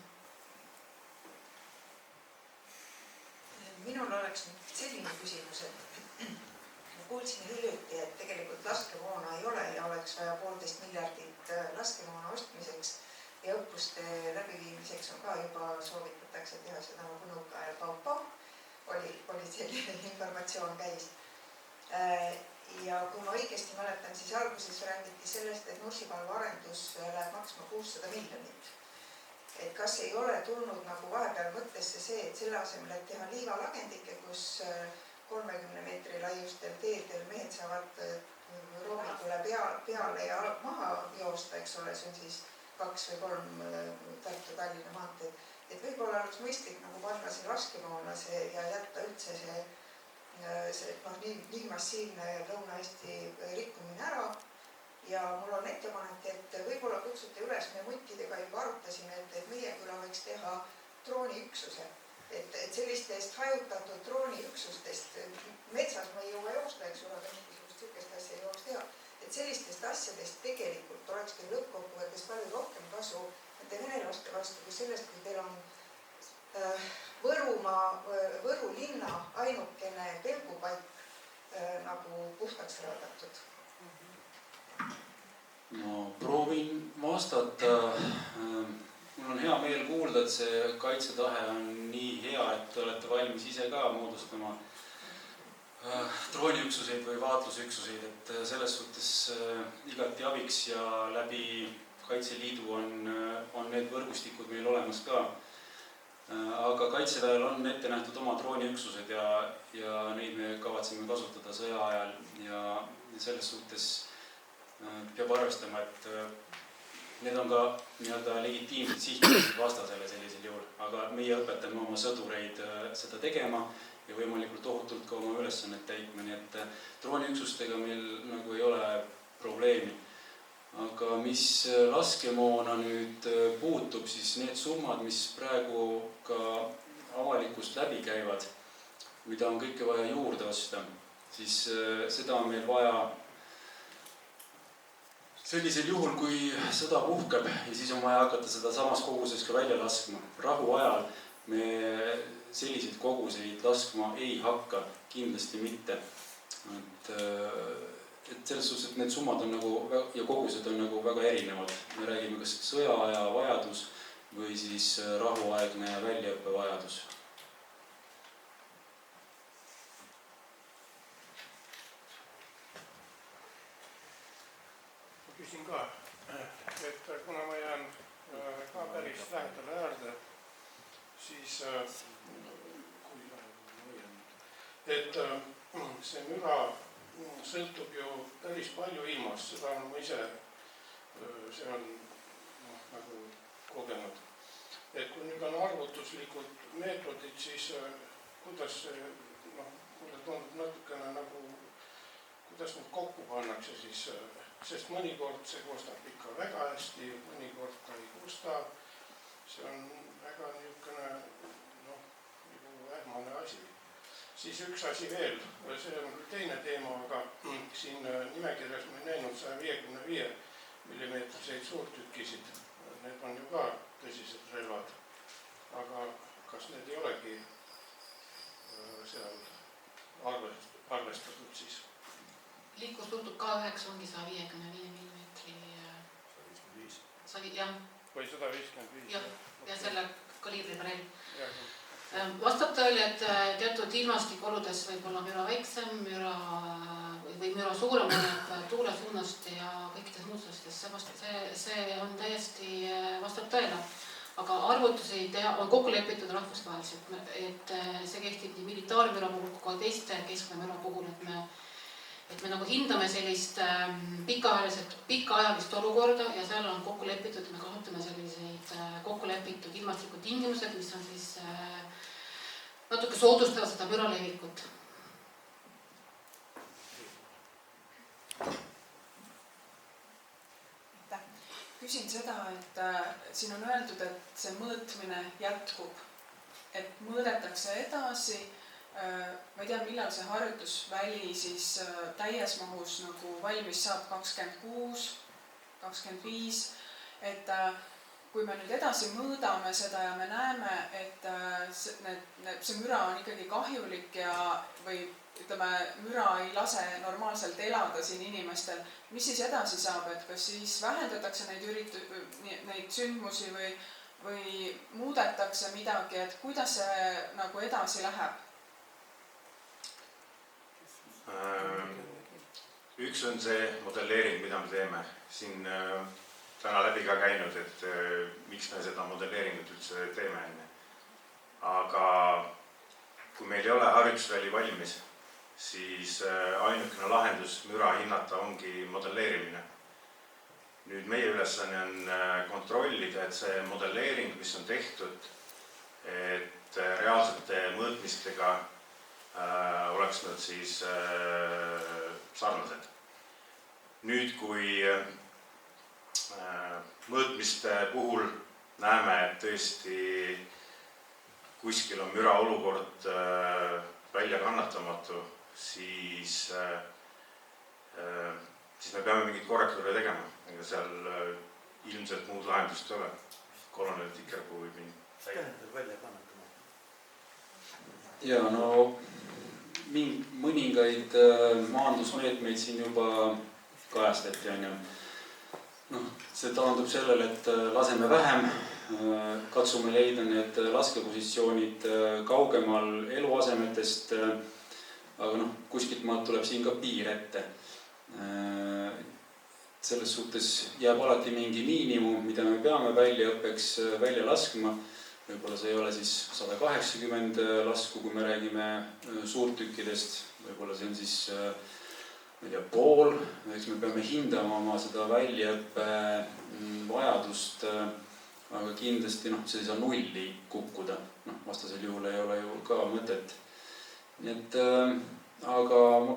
Minul oleks nüüd selline küsimus, et ma kuulsin hiljuti, et tegelikult laskemoona ei ole ja oleks vaja 1,5 miljardit laskemoona ostmiseks ja õppuste läbiviimiseks on ka juba soovitatakse teha seda nagu Nõuka ja Pau-Pau. Oli selline informatsioon käis. Ja kui ma õigesti mäletan, siis alguses räägiti sellest, et Nursipalu arendus läheb maksma 600 miljonit. Et kas ei ole tulnud nagu vahepeal mõttesse see, et selle asemel, et teha liivalagendike, kus 30 meetri laiustel teedel mehed saavad roomikule peale ja maha joosta, eks ole, see on siis 2 või 3 Tartu-Tallinna maanteed. Et võib-olla oleks mõistlik nagu panna see laskemoona ja jätta üldse see nii massiivne Lõuna-Eesti rikkumine ära. Ja mul on ettepanek, et võib-olla kutsute üles, me muttidega juba arutasime, et meie küla võiks teha drooniüksuse. Et sellistest hajutatud drooniüksustest metsas ma ei jõua joosta, eks ole, mingisugust sükest asja ei jõuaks teha. Et sellistest asjadest tegelikult oleks teil lõppkokkuvõttes palju rohkem kasu nende venelaste vastu, kui sellest, kui teil on Võru linna ainukene pelgupaik nagu puhtaks raadatud. Ma proovin vastata. Mul on hea meel kuulda, et see kaitsetahe on nii hea, et te olete valmis ise ka moodustama drooniüksuseid või vaatlusüksuseid, et selles suhtes igati abiks ja läbi Kaitseliidu on need võrgustikud meil olemas ka. Aga Kaitseväel on ette nähtud oma drooniüksused ja neid me kavatseme kasutada sõja ajal ja selles suhtes peab arvestama, et need on ka nii-öelda legitiimsed sihtid vastasele sellisel juhul, aga meie õpetame oma sõdureid seda tegema ja võimalikult ohutult ka oma ülesannet täitma, nii et drooniüksustega meil nagu ei ole probleemi. Aga mis laskemoona nüüd puutub, siis need summad, mis praegu ka avalikust läbi käivad, mida on kõike vaja juurde osta, siis seda on meil vaja sellisel juhul, kui sõda puhkeb ja siis on vaja hakata seda samas koguses ka välja laskma. Rahu ajal me selliseid koguseid laskma ei hakka, kindlasti mitte. Et selles suhtes, et need summad on nagu ja kogused on nagu väga erinevad. Me räägime kas sõjaaja vajadus või siis rahuaegne väljaõppe vajadus. Küsin ka, et kuna ma jään ka päris lähedale äärde, siis et see müra sõltub ju päris palju ilmast, seda on ma ise, see on nagu kogenud. Et kui nüüd on arvutuslikud meetodid, siis kuidas mulle tundub natukene nagu, kuidas need kokku pannakse siis, sest mõnikord see koostab ikka väga hästi, mõnikord ta ei koosta. See on väga niisugune nagu ähmane asi. Siis üks asi veel, see on teine teema, aga siin nimekirjas ma ei näinud 155 millimeetriseid suurtükisid. Need on ju ka tõsised relvad, aga kas need ei olegi seal arvestatud siis? Liiklusturtub K9 ongi 155 millimeetri. 155? Jah. Või 155? Jah, ja selle kaliibri relv. Vastab tõele, et teatud ilmastikoludes võib olla müra väiksem, või müra suurem tuule suunast ja kõikides muustest. See on täiesti vastab tõele. Aga arvutusi on kokku lepitud rahvusvaheliselt, et see kehtib nii militaarmüra puhul kui ka teiste keskmemüra puhul, et me nagu hindame sellist pikaajalist olukorda ja seal on kokku lepitud, et me kasutame selliseid kokku lepitud ilmastikud tingimused, mis on siis natuke soodustavad seda müra levikut. Küsin seda, et siin on öeldud, et see mõõtmine jätkub et mõõdetakse edasi. Ma ei tea, millal see harjutusväli siis täies mahus nagu valmis saab, 26, 25, et kui me nüüd edasi mõõdame seda ja me näeme, et see müra on ikkagi kahjulik või ütleme, müra ei lase normaalselt elada siin inimestel, mis siis edasi saab, et kas siis vähendatakse neid sündmusi või muudetakse midagi, et kuidas see nagu edasi läheb? Üks on see modelleering, mida me teeme. Siin täna läbi ka käinud, et miks me seda modelleeringut üldse teeme enne. Aga kui meil ei ole harjutusväli valmis, siis ainukene lahendus müra hinnata ongi modelleerimine. Nüüd meie ülesanne on kontrollida, et see modelleering, mis on tehtud, et reaalsete mõõtmistega oleks nad siis sarnased. Nüüd, kui mõõtmiste puhul näeme, et tõesti kuskil on müra olukord välja kannatamatu, siis me peame mingit korrektuure tegema. Ega seal ilmselt muud lahendust ei ole. Kolonel Tikerpuu võib mind täiendada välja kannatama. Ja no mõningaid maandusmeetmeid siin juba kajastati, on ju. See taandub sellele, et laseme vähem, katsume leida need laskepositsioonid kaugemal eluasemetest, aga kuskilt maalt tuleb siin ka piir ette. Selles suhtes jääb alati mingi miinimum, mida me peame väljaõppeks välja laskma. Võib-olla see ei ole siis 180 lasku, kui me räägime suurtükkidest. Võib-olla see on siis pool, eks me peame hindama oma seda väljaõppe vajadust, aga kindlasti see ei saa nulli kukkuda. Vastasel juhul ei ole ju ka mõtet. Nii et, aga ma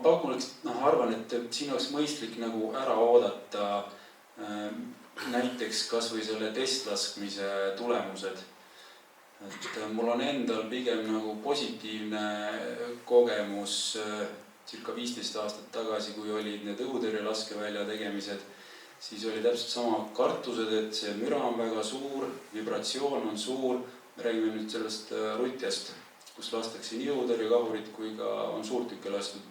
arvan, et siin oleks mõistlik nagu ära oodata näiteks kas või selle testlaskmise tulemused. Et mul on endal pigem nagu positiivne kogemus circa 15 aastat tagasi, kui olid need õhutõrje laskevälja tegemised, siis oli täpselt sama kartused, et see müra on väga suur, vibratsioon on suur. Me räägime nüüd sellest Rutjast, kus lastakse nii õhutõrjekahurid kui ka on suurtükke lastud.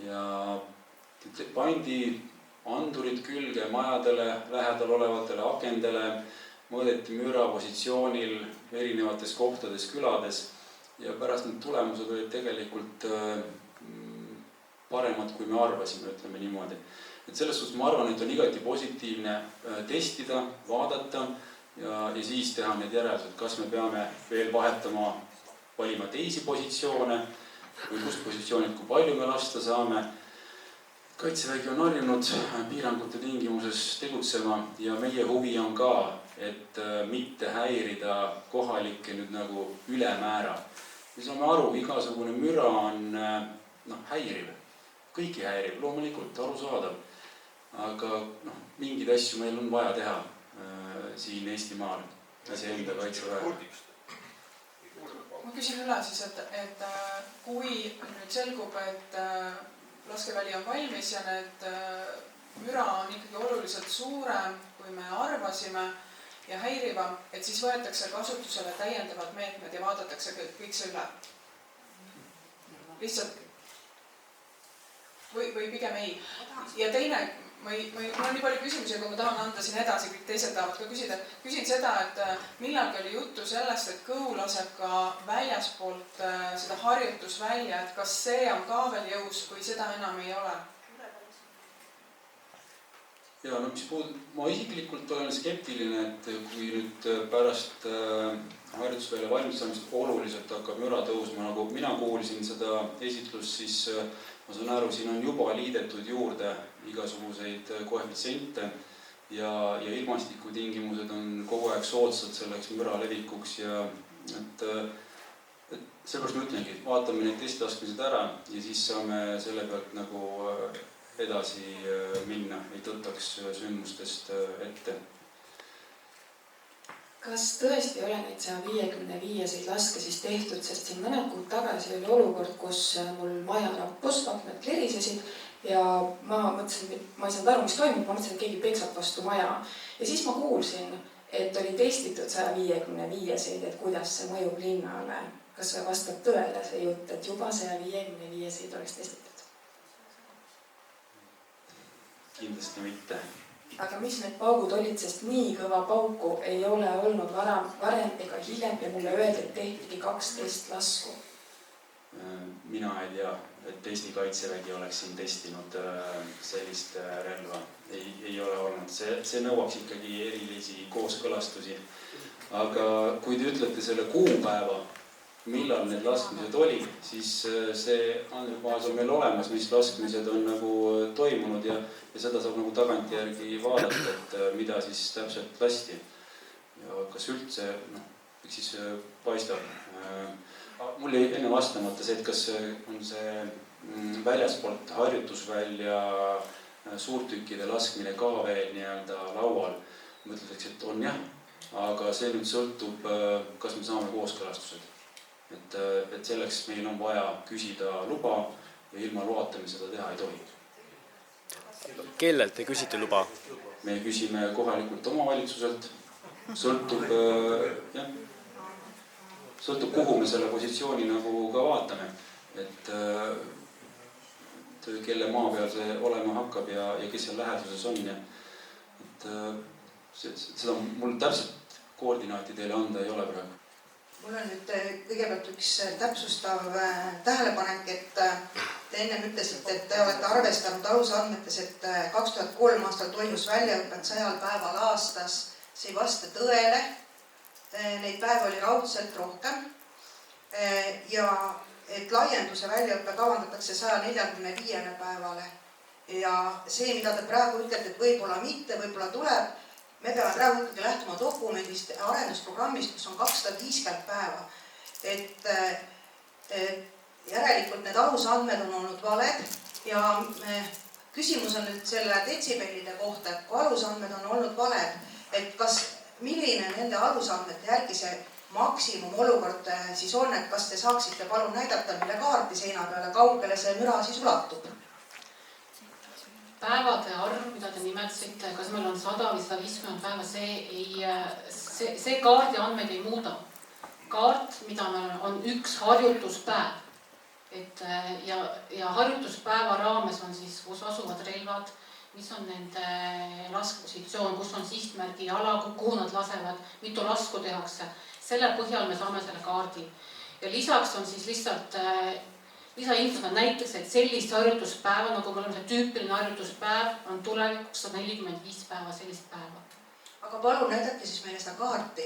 Ja pandi andurid külge majadele, lähedal olevatele akendele, mõõdeti müra positsioonil erinevates kohtades külades ja pärast need tulemused olid tegelikult paremad, kui me arvasime, ütleme niimoodi. Et selles suhtes ma arvan, et on igati positiivne testida, vaadata ja siis teha need järeldused, kas me peame veel vahetama, valima teisi positsioone või kust positsioonid, kui palju me lasta saame. Kaitsevägi on harjunud piirangute tingimuses tegutsema ja meie huvi on ka, et mitte häirida kohalikke nüüd nagu ülemäära. Me saame aru, igasugune müra on häiriv. Kõiki häirib, loomulikult, arusaadav. Aga mingid asju meil on vaja teha siin Eestimaal, enda kaitseväe. Ma küsin üle siis, et kui nüüd selgub, et laskeväli on valmis ja need müra on ikkagi oluliselt suurem, kui me arvasime ja häirivam, et siis võetakse kasutusele täiendavad meetmed ja vaadatakse kõik see üle. Lihtsalt või pigem ei. Ja teine, mul on nii palju küsimusi, aga ma tahan anda siin edasi, kõik teised tahavad ka küsida. Küsin seda, et millalgi oli juttu sellest, et kõhu laseb ka väljaspoolt seda harjutusvälja, et kas see on ka veel jõus, kui seda enam ei ole? Ja ma isiklikult olen skeptiline, et kui nüüd pärast harjutusvälja valmistamist oluliselt hakkab müra tõusma, nagu mina kuulsin seda esitlust, siis ma saan aru, siin on juba liidetud juurde igasuguseid koefitsiente ja ilmastikutingimused on kogu aeg soodsad selleks müra levikuks ja sellepärast ma ütlengi, et vaatame need testlaskmised ära ja siis saame selle pealt nagu edasi minna, ei tõttaks sündmustest ette. Kas tõesti ei ole neid 155 laske siis tehtud, sest siin mõned kuud tagasi oli olukord, kus mul maja rappus, aknad klirisesid ja ma mõtlesin, ma ei saanud aru, mis toimub, ma mõtlesin, et keegi peksab vastu maja. Ja siis ma kuulsin, et oli testitud 155, et kuidas see mõjub linnale. Kas see vastab tõele see jutt, et juba 155 oleks testitud? Kindlasti mitte. Aga mis need paugud olid, sest nii kõva pauku ei ole olnud varem ega hiljem ja mulle öeldi, et tehtigi 12 lasku. Mina ei tea, et Eesti Kaitsevägi oleks siin testinud sellist relva. Ei ole olnud. See nõuaks ikkagi erilisi kooskõlastusi. Aga kui te ütlete selle kuupäeva, millal need laskmised olid, siis see andmebaas on meil olemas, mis laskmised on nagu toimunud ja seda saab nagu tagantjärgi vaadata, et mida siis täpselt lasti. Ja kas üldse, eks siis paistab. Mul jäi enne vastamata see, et kas on see väljaspoolt harjutusvälja suurtükkide laskmine ka veel nii-öelda laual. Mõtletakse, et on jah, aga see nüüd sõltub, kas me saame kooskõlastused. Et selleks meil on vaja küsida luba ja ilma loata me seda teha ei tohi. Kellelt te küsite luba? Me küsime kohalikult omavalitsuselt. Sõltub, kuhu me selle positsiooni nagu ka vaatame. Et kelle maa peal see olema hakkab ja kes seal läheduses on. Et seda mul täpselt koordinaati teile anda ei ole praegu. Mul on nüüd kõigepealt üks täpsustav tähelepanek, et te ennem ütlesite, et te olete arvestanud alusandmetes, et 2003 aastal toimus väljaõpet 100 päeval aastas. See ei vasta tõele. Neid päeva oli raudselt rohkem. Ja et laienduse väljaõppe kavandatakse 145 päevale. Ja see, mida te praegu ütlete, et võib-olla mitte, võib-olla tuleb, me peame praegu ikkagi lähtuma dokumendist, arendusprogrammist, kus on 250 päeva. Et järelikult need alusandmed on olnud valed ja küsimus on nüüd selle detsibellide kohta, et kui alusandmed on olnud valed, et milline nende alusandmete järgi see maksimum olukord siis on, et kas te saaksite palun näidata meile kaarti seina peale, kaugele see müra siis ulatub? Päevade arv, mida te nimetasite, kas meil on 100 või 150 päeva, see kaardi andmeid ei muuda. Kaart, mida meil on üks harjutuspäev. Ja harjutuspäeva raames on siis, kus asuvad relvad, mis on nende laskpositsioon, kus on sihtmärgi ala, kuhu nad lasevad, mitu lasku tehakse. Selle põhjal me saame selle kaardi. Ja lisaks on siis lihtsalt lisainfosna näiteks, et sellist harjutuspäeva, nagu me oleme see tüüpiline harjutuspäev, on tulevikuks 145 päeva sellist päeva. Aga palun näidake siis meile seda kaarti.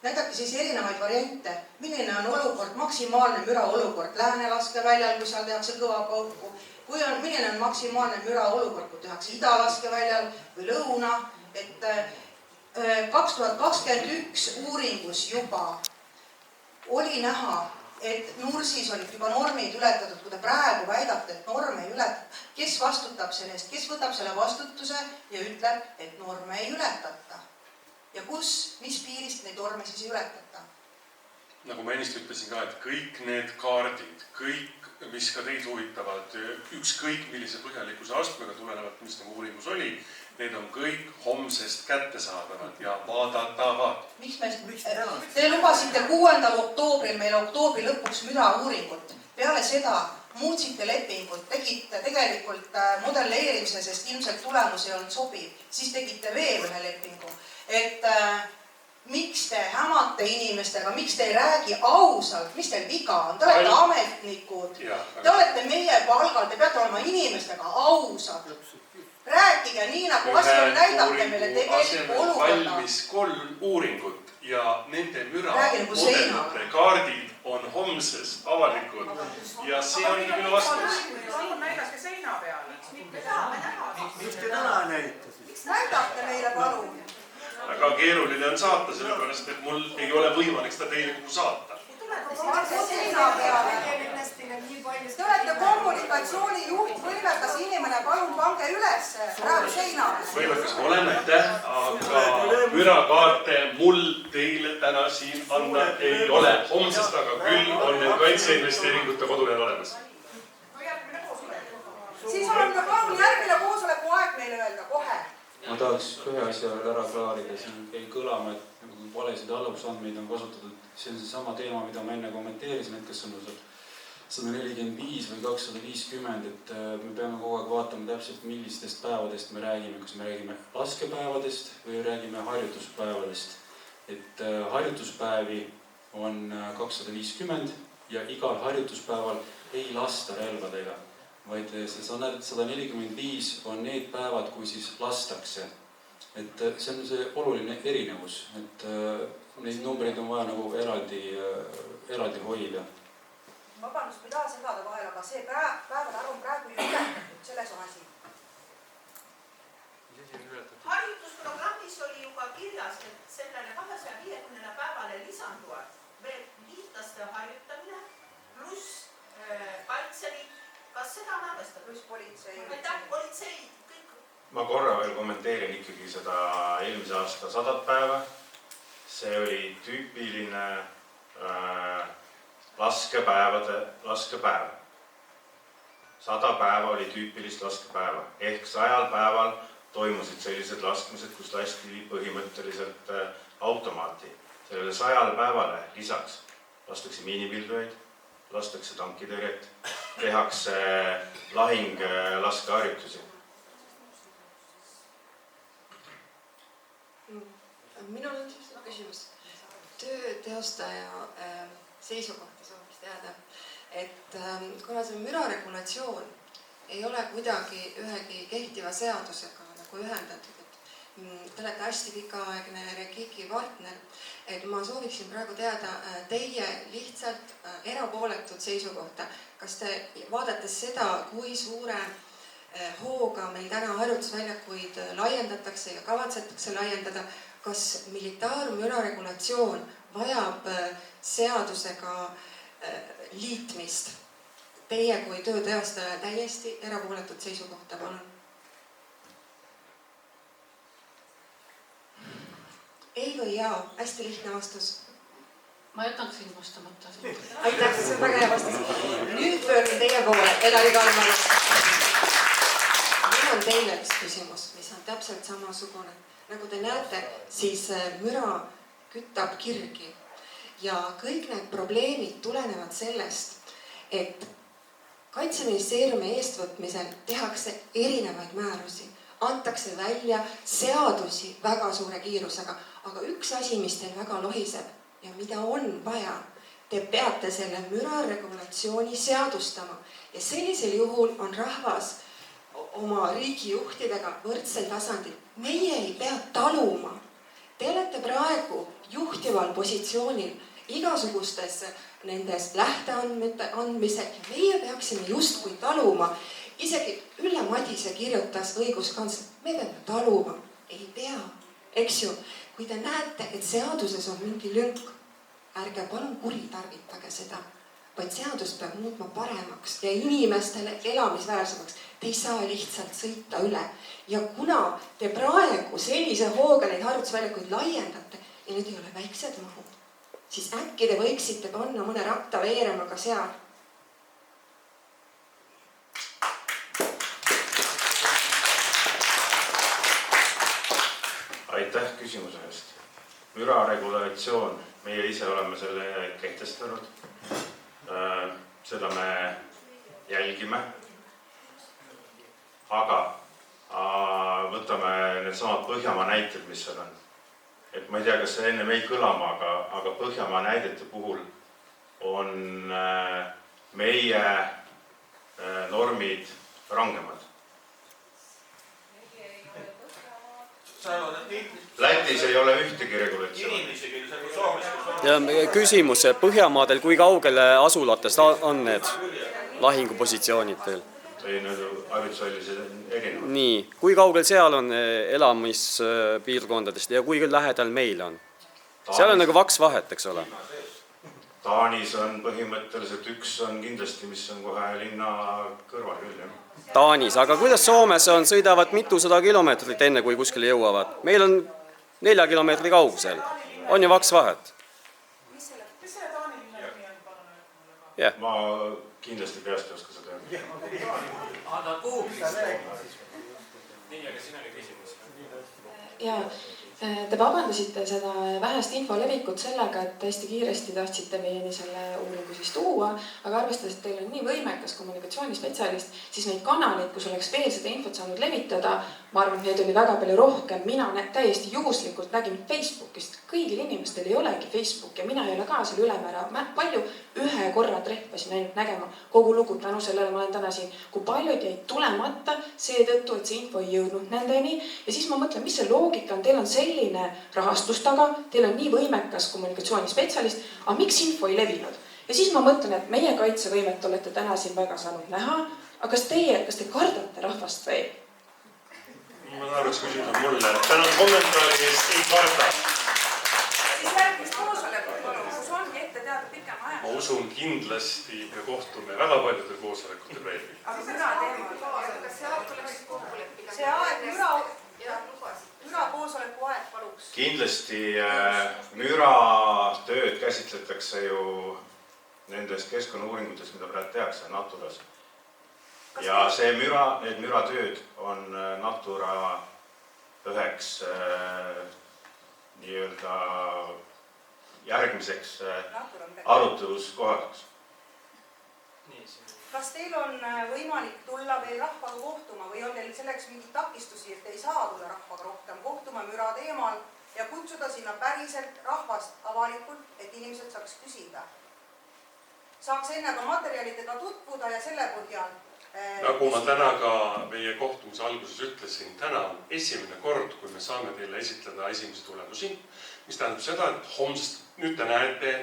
Näidake siis erinevaid variante. Milline on olukord, maksimaalne müra olukord Lääne-laskeväljal, kui seal tehakse kõva pauku. Milline on maksimaalne müra olukord, kui tehakse Ida-laskeväljal või lõuna. Et 2021 uuringus juba oli näha, et Nursis olid juba normid ületatud, kui te praegu väidate, et norme ei ületata. Kes vastutab sellest, kes võtab selle vastutuse ja ütleb, et norme ei ületata? Ja mis piirist neid norme siis ei ületata? Nagu ma ennist ütlesin ka, et kõik need kaardid, kõik, mis ka teid huvitavad, ükskõik millise põhjalikkuse astmega tulenevalt, mis nagu uuringus oli, need on kõik homsest kättesaadavad ja vaadatavad. Te lubasite 6. oktoobril meile oktoobri lõpuks müra uuringut. Peale seda muutsite lepingut, tegite tegelikult modelleerimise, sest ilmselt tulemus ei olnud sobiv. Siis tegite veel ühe lepingu. Et miks te hämate inimestega, miks te ei räägi ausalt, mis teil viga on? Te olete ametnikud, te olete meie palgal, te peate olema inimestega ausad. Rääkige nii, nagu asja näidate meile tegelikult olukorda. Valmis 3 uuringut ja nende müra modelite kaardid on homses avalikud ja see ongi minu vastus. Palun näidake seina peale. Miks te täna näitate? Näidake meile palun. Väga keeruline on saata, sellepärast, et mul ei ole võimalik seda teile kuhu saata. Te olete kommunikatsioonijuht, võime hääletas inimene, palun pange üles praegu seinale. Võimekas ma olen, aitäh, aga mürakaarte mul teile täna siin anda ei ole. Homsest aga küll on need kaitseinvesteeringute kodulehel olemas. Siis on palun järgmine koosoleku aeg meile öelda, kohe. Ma tahaks ühe asja veel ära klaarida, siin jäi kõlama, et nagu valesid alusandmeid on kasutatud. See on seesama teema, mida ma enne kommenteerisin, et kas on 145 või 250, et me peame kogu aeg vaatama täpselt, millistest päevadest me räägime, kas me räägime laskepäevadest või räägime harjutuspäevadest. Et harjutuspäevi on 250 ja igal harjutuspäeval ei lasta relvadega, vaid see 145 on need päevad, kui siis lastakse. Et see on see oluline erinevus, et neid numbreid on vaja nagu eraldi hoida. Vabandust, ma ei taha segada vahel, aga see päevade arv on praegu ju ületatud, selles on asi. Harjutusprogrammis oli juba kirjas, et sellele 250 päevale lisanduvad veel liitlaste harjutamine pluss Kaitseliit. Kas seda on arvestatud? Pluss politsei. Politsei, kõik. Ma korra veel kommenteerin ikkagi seda eelmise aasta 100 päeva. See oli tüüpiline laskepäev. 100 päeva oli tüüpilist laskepäeva. Ehk 100 päeval toimusid sellised laskmised, kus lasti põhimõtteliselt automaati. Sellele 100 päevale lisaks lastakse miinipildujaid, lastakse tankitõrjet, tehakse lahing laskeharjutusi. Minul on selline küsimus. Töö teostaja seisukohta sooviks teada, et kuna see müraregulatsioon ei ole kuidagi ühegi kehtiva seadusega nagu ühendatud, et te olete hästi pikaaegne REKIK-i partner, et ma sooviksin praegu teada teie lihtsalt erapooletut seisukohta. Kas te vaadates seda, kui suure hooga meil täna harjutusväljakuid laiendatakse ja kavatsetakse laiendada, kas militaarmüraregulatsioon vajab seadusega liitmist? Teie kui tööteostaja täiesti erapooletut seisukohta, palun. Ei või jaa, hästi lihtne vastus. Ma jätaks siin vastamata. Aitäh, see on väga hea vastus. Nüüd pöördun teie poole, Elari Kalmar. Mul on teile üks küsimus, mis on täpselt samasugune. Nagu te näete, siis müra kütab kirgi ja kõik need probleemid tulenevad sellest, et Kaitseministeeriumi eestvõtmisel tehakse erinevaid määrusi, antakse välja seadusi väga suure kiirusega, aga üks asi, mis teil väga lohiseb ja mida on vaja, te peate selle müraregulatsiooni seadustama ja sellisel juhul on rahvas oma riigijuhtidega võrdsel tasandil. Meie ei pea taluma. Te olete praegu juhtival positsioonil igasugustes nendes lähteandmete andmisel ja meie peaksime justkui taluma. Isegi Ülle Madise kirjutas õiguskantsler, me peame taluma. Ei pea, eks ju. Kui te näete, et seaduses on mingi lünk, ärge palun kuritarvitage seda, vaid seadus peab muutma paremaks ja inimestele elamisväärsemaks. Te ei saa lihtsalt sõita üle. Ja kuna te praegu sellise hooga neid harjutusväljakuid laiendate ja need ei ole väiksed mahud, siis äkki te võiksite panna mõne ratta veerema ka seal. Aitäh küsimuse eest. Müraregulatsioon, meie ise oleme selle kehtestanud. Seda me jälgime. Aga võtame need samad Põhjamaa näited, mis seal on. Et ma ei tea, kas see enne ei kõlama, aga Põhjamaa näidete puhul on meie normid rangemad. Lätis ei ole ühtegi regulatsiooni. Küsimus, Põhjamaadel kui kaugel asulatest on need lahingupositsioonid teil? Ei, need harjutusväljad erinevad. Nii, kui kaugel seal on elamispiirkondadest ja kui lähedal meil on? Seal on nagu vaks vahet, eks ole? Taanis on põhimõtteliselt üks on kindlasti, mis on kohe linna kõrval küll, jah. Taanis, aga kuidas Soomes on, sõidavad mitusada kilomeetrit enne, kui kuskile jõuavad? Meil on 4 kilomeetri kaugusel. On ju vaks vahet. Mis selle Taani linna nimi on, palun mulle ka? Jah. Ma kindlasti peast ei oska seda öelda. Aga kuulsa Nii, aga siin oli küsimus. Ja te vabandasite seda vähest info levikut sellega, et hästi kiiresti tahtsite meieni selle uuringu siis tuua, aga arvestades, et teil on nii võimekas kommunikatsioonispetsialist, siis neid kanaleid, kus oleks veel seda infot saanud levitada, ma arvan, et neid oli väga palju rohkem. Mina täiesti juhuslikult nägin Facebookist. Kõigil inimestel ei olegi Facebook ja mina ei ole ka seal ülemäära palju. Ühe korra trehvasin ainult nägema kogu lugu, tänu sellele ma olen täna siin, kui paljud jäid tulemata seetõttu, et see info ei jõudnud nendeni. Ja siis ma mõtlen, mis see loogika on, teil on selline rahastus taga, teil on nii võimekas kommunikatsioonispetsialist, aga miks info ei levinud? Ja siis ma mõtlen, et meie kaitsevõimet olete täna siin väga saanud näha, aga kas te kardate rahvast või? Ma arvaks, küsimus on mulle. Tänan kommentaari eest, ei karda. Siis järgmist koosolekut, kus ongi ette teada pikem aja. Ma usun kindlasti ja kohtume väga paljude koosolekutel veel. Aga müra teema. Kas see aeg tuleks kokku leppida? See aeg, müra koosoleku aeg paluks. Kindlasti müra tööd käsitletakse ju nendes keskkonnauuringutes, mida praegu tehakse Naturas. Ja see need müratööd on Natura üheks nii-öelda järgmiseks aruteluskohaks. Kas teil on võimalik tulla veel rahvaga kohtuma või on teil selleks mingid takistusi, et ei saa tulla rahvaga rohkem kohtuma müra teemal ja kutsuda sinna päriselt rahvast avalikult, et inimesed saaks küsida? Saaks enne ka materjalidega tutvuda ja selle põhjal nagu ma täna ka meie kohtumise alguses ütlesin, täna on esimene kord, kui me saame teile esitleda esimesi tulemusi, mis tähendab seda, et homsest nüüd te näete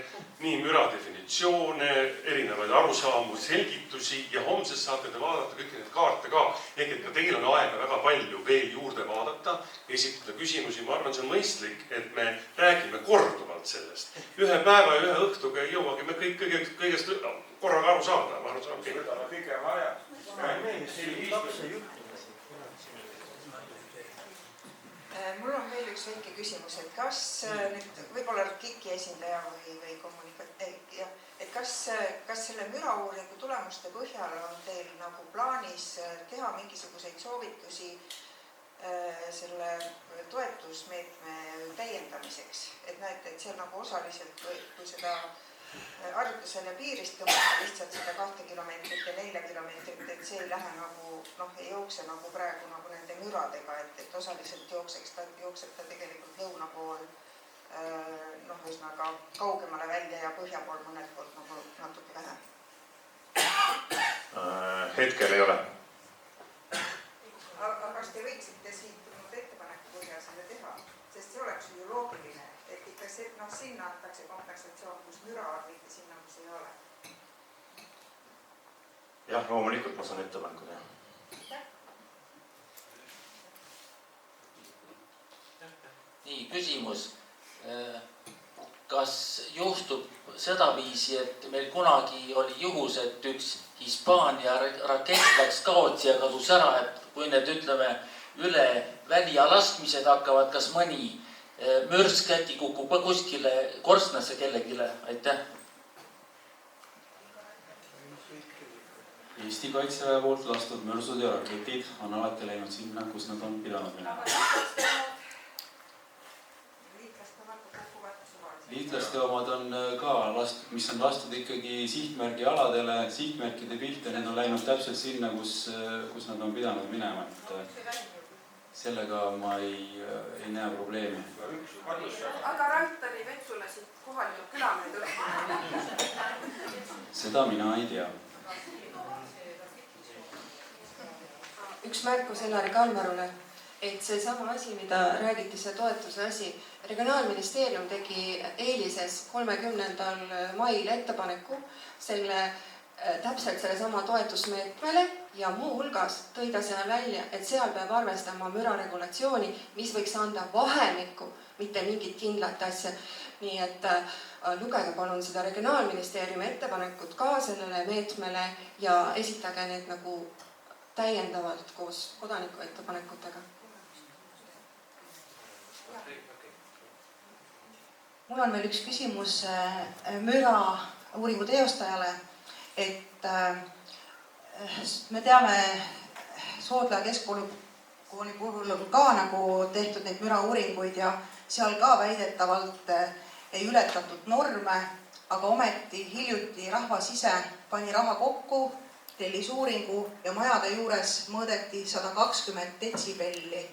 nii müra definitsioone, erinevaid arusaamu, selgitusi ja homsest saate te vaadata kõiki neid kaarte ka. Ehk et ka teil on aega väga palju veel juurde vaadata, esitada küsimusi. Ma arvan, see on mõistlik, et me räägime korduvalt sellest. Ühe päeva ja ühe õhtuga ei jõuagi me kõigest korraga aru saada. Ma arvan, see on okei. Pigem aja. Mul on veel üks väike küsimus, et kas nüüd võib-olla KIK-i esindaja või et kas selle mürauuringu tulemuste põhjal on teil nagu plaanis teha mingisuguseid soovitusi selle toetusmeetme täiendamiseks, et näete, et seal nagu osaliselt, kui seda harjutusel ja piirist tõmmata lihtsalt seda 2 kilomeetrit ja 4 kilomeetrit, et see ei lähe nagu, ei jookse nagu praegu nagu nende müradega, et osaliselt jookseb ta tegelikult lõuna pool, üsnaga kaugemale välja ja põhja pool mõnelt poolt nagu natuke vähem. Hetkel ei ole. Aga kas te võiksite siit ettepaneku põhjal selle teha, sest see oleks ju loogiline, et ikka sinna antakse kompensatsioon, kus müra on, mitte sinna, kus ei ole. Jah, loomulikult ma saan ettepaneku teha. Nii, küsimus. Kas juhtub sedaviisi, et meil kunagi oli juhus, et üks Hispaania rakett läks kaotsi ja kadus ära, et kui need, ütleme, üle välja laskmised hakkavad, kas mõni mürsk äkki kukub kuskile korstnasse kellegile? Aitäh. Eesti Kaitseväe poolt lastud mürsud ja raketid on alati läinud sinna, kus nad on pidanud minema. Liitlaste omad on ka lastud, mis on lastud ikkagi sihtmärgi aladele, sihtmärkide pilte, need on läinud täpselt sinna, kus nad on pidanud minema. Sellega ma ei näe probleemi. Aga Rantali vetsule siit kohalikud külamehed õhku? Seda mina ei tea. Üks märkus Elari Kalmarule, et see sama asi, mida räägiti, see toetuse asi, Regionaalministeerium tegi eilises 30. mail ettepaneku täpselt selle sama toetusmeetmele ja muu hulgas tõi ta seal välja, et seal peab arvestama müraregulatsiooni, mis võiks anda vahemikku, mitte mingit kindlat asja. nii et lugege palun seda Regionaalministeeriumi ettepanekut ka sellele meetmele ja esitage need nagu täiendavalt koos kodaniku ettepanekutega. Mul on veel üks küsimus müra uuringu teostajale, et me teame, Soodla keskkooli puhul on ka nagu tehtud neid müra uuringuid ja seal ka väidetavalt ei ületatud norme, aga ometi hiljuti rahvas ise pani raha kokku, tellis uuringu ja majade juures mõõdeti 120 detsibelli.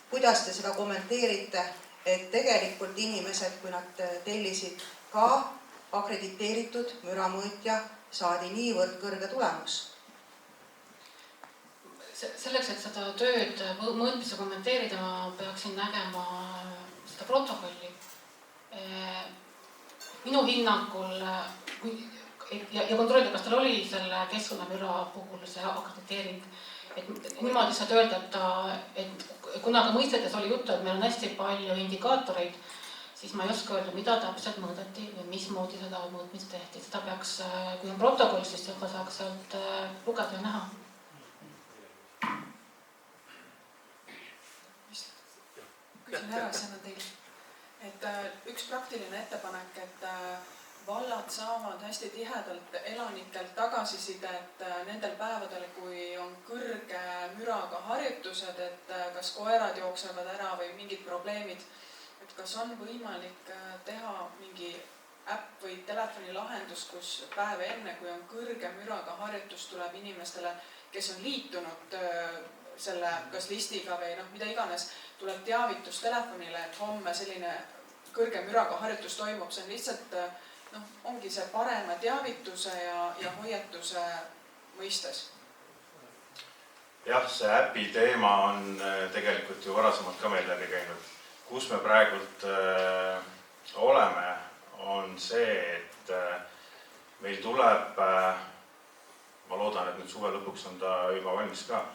Kuidas te seda kommenteerite? Et tegelikult inimesed, kui nad tellisid ka akrediteeritud müramõõtja, saadi niivõrd kõrge tulemus. Selleks, et seda tööd mõõtmise kommenteerida, ma peaksin nägema seda protokolli. Minu hinnangul ja kontrollida, kas tal oli selle keskkonnamüra puhul see akrediteering. Et niimoodi saad öelda, et kuna ka mõistetes oli juttu, et meil on hästi palju indikaatoreid, siis ma ei oska öelda, mida täpselt mõõdeti või mismoodi seda mõõtmist tehti. Seda peaks, kui on protokoll, siis seda saaks sealt lugeda ja näha. Küsin ära, siis annan teile. Et üks praktiline ettepanek, et vallad saavad hästi tihedalt elanikelt tagasisidet nendel päevadel, kui on kõrge müraga harjutused, et kas koerad jooksevad ära või mingid probleemid. Et kas on võimalik teha mingi äpp või telefonilahendus, kus päev enne, kui on kõrge müraga harjutus, tuleb inimestele, kes on liitunud selle kas listiga või mida iganes, tuleb teavitus telefonile, et homme selline kõrge müraga harjutus toimub. See on lihtsalt ongi see parema teavituse ja hoiatuse mõistes. Jah, see äpi teema on tegelikult ju varasemalt ka meil läbi käinud. Kus me praegult oleme, on see, et meil tuleb, ma loodan, et nüüd suve lõpuks on ta juba valmis ka,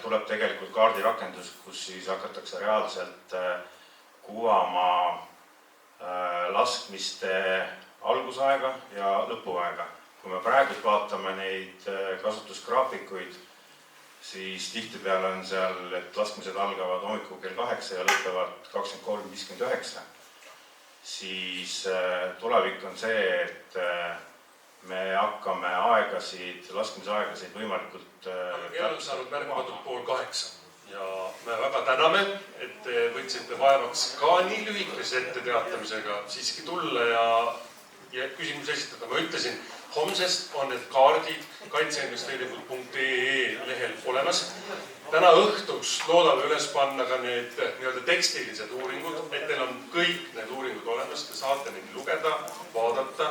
tuleb tegelikult kaardirakendus, kus siis hakatakse reaalselt kuvama laskmiste algusaega ja lõpuaega. Kui me praegult vaatame neid kasutusgraafikuid, siis tihtipeale on seal, et laskmised algavad hommikul kell 8 ja lõpevad 23.59. Siis tulevik on see, et me hakkame laskmisaegasid võimalikult kell on saanud märgamatult 7:30. Ja me väga täname, et te võtsite vaevaks ka nii lühikese etteteatamisega siiski tulla ja küsimusi esitada. Ma ütlesin, homsest on need kaardid kaitseinvesteeringud.ee lehel olemas. Täna õhtuks loodame üles panna ka need tekstilised uuringud, et teil on kõik need uuringud olemas. Te saate neid lugeda, vaadata.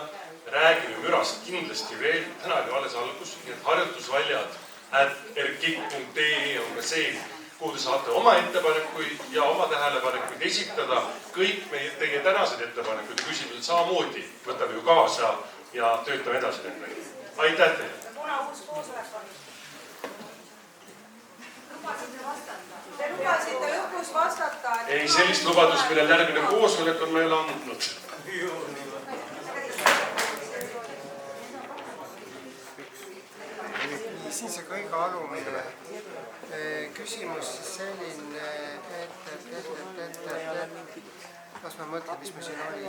Räägime mürast kindlasti veel. Täna oli alles algus, nii et harjutusvaljad @rkik.ee on ka see, kuhu te saate oma ettepanekuid ja oma tähelepanekuid esitada. Kõik teie tänased ettepanekud ja küsimused samamoodi võtame ju kaasa ja töötame edasi nendega. Aitäh teile! Kuna uus koosolek on? Te lubasite lõpus vastata. Ei, sellist lubadust, millel järgmine koosolek on meile andnud. Siin see kõige alumine küsimus selline, et las ma mõtlen, mis me siin oli.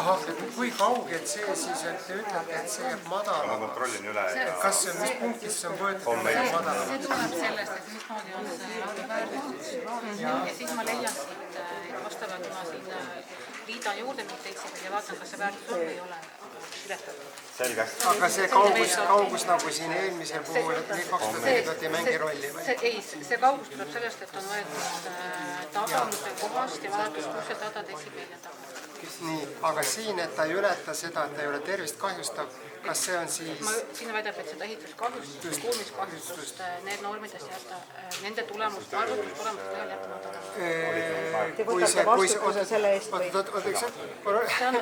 Ahah, kui kaugelt see siis, et te ütlete, et see jääb madala. Ma kontrollin üle. Kas see, mis punktist see on võetud madala? See tuleb sellest, et mismoodi on see väärtus. Ja siis ma leian siit vastavalt ma siin liidan juurde mind teeksid ja vaatan, kas see väärtus on või ei ole ületatud. Selge. Aga see kaugus nagu siin eelmisel puhul, et 2004 ei mängi rolli või? Ei, see kaugus tuleb sellest, et on võetud tagamuse kohast ja vaadatud, kus see 100 detsibelli on tagatud. nii, aga siin, et ta ei ületa seda, et ta ei ole tervist kahjustav, kas see on siis... Siin väidab, et seda ehituskahjustust, kuulmiskahjustust, need normidest jätta, nende tulemust, arvutustulemust veel jätta madalama. Te võtate vastutuse selle eest või? See on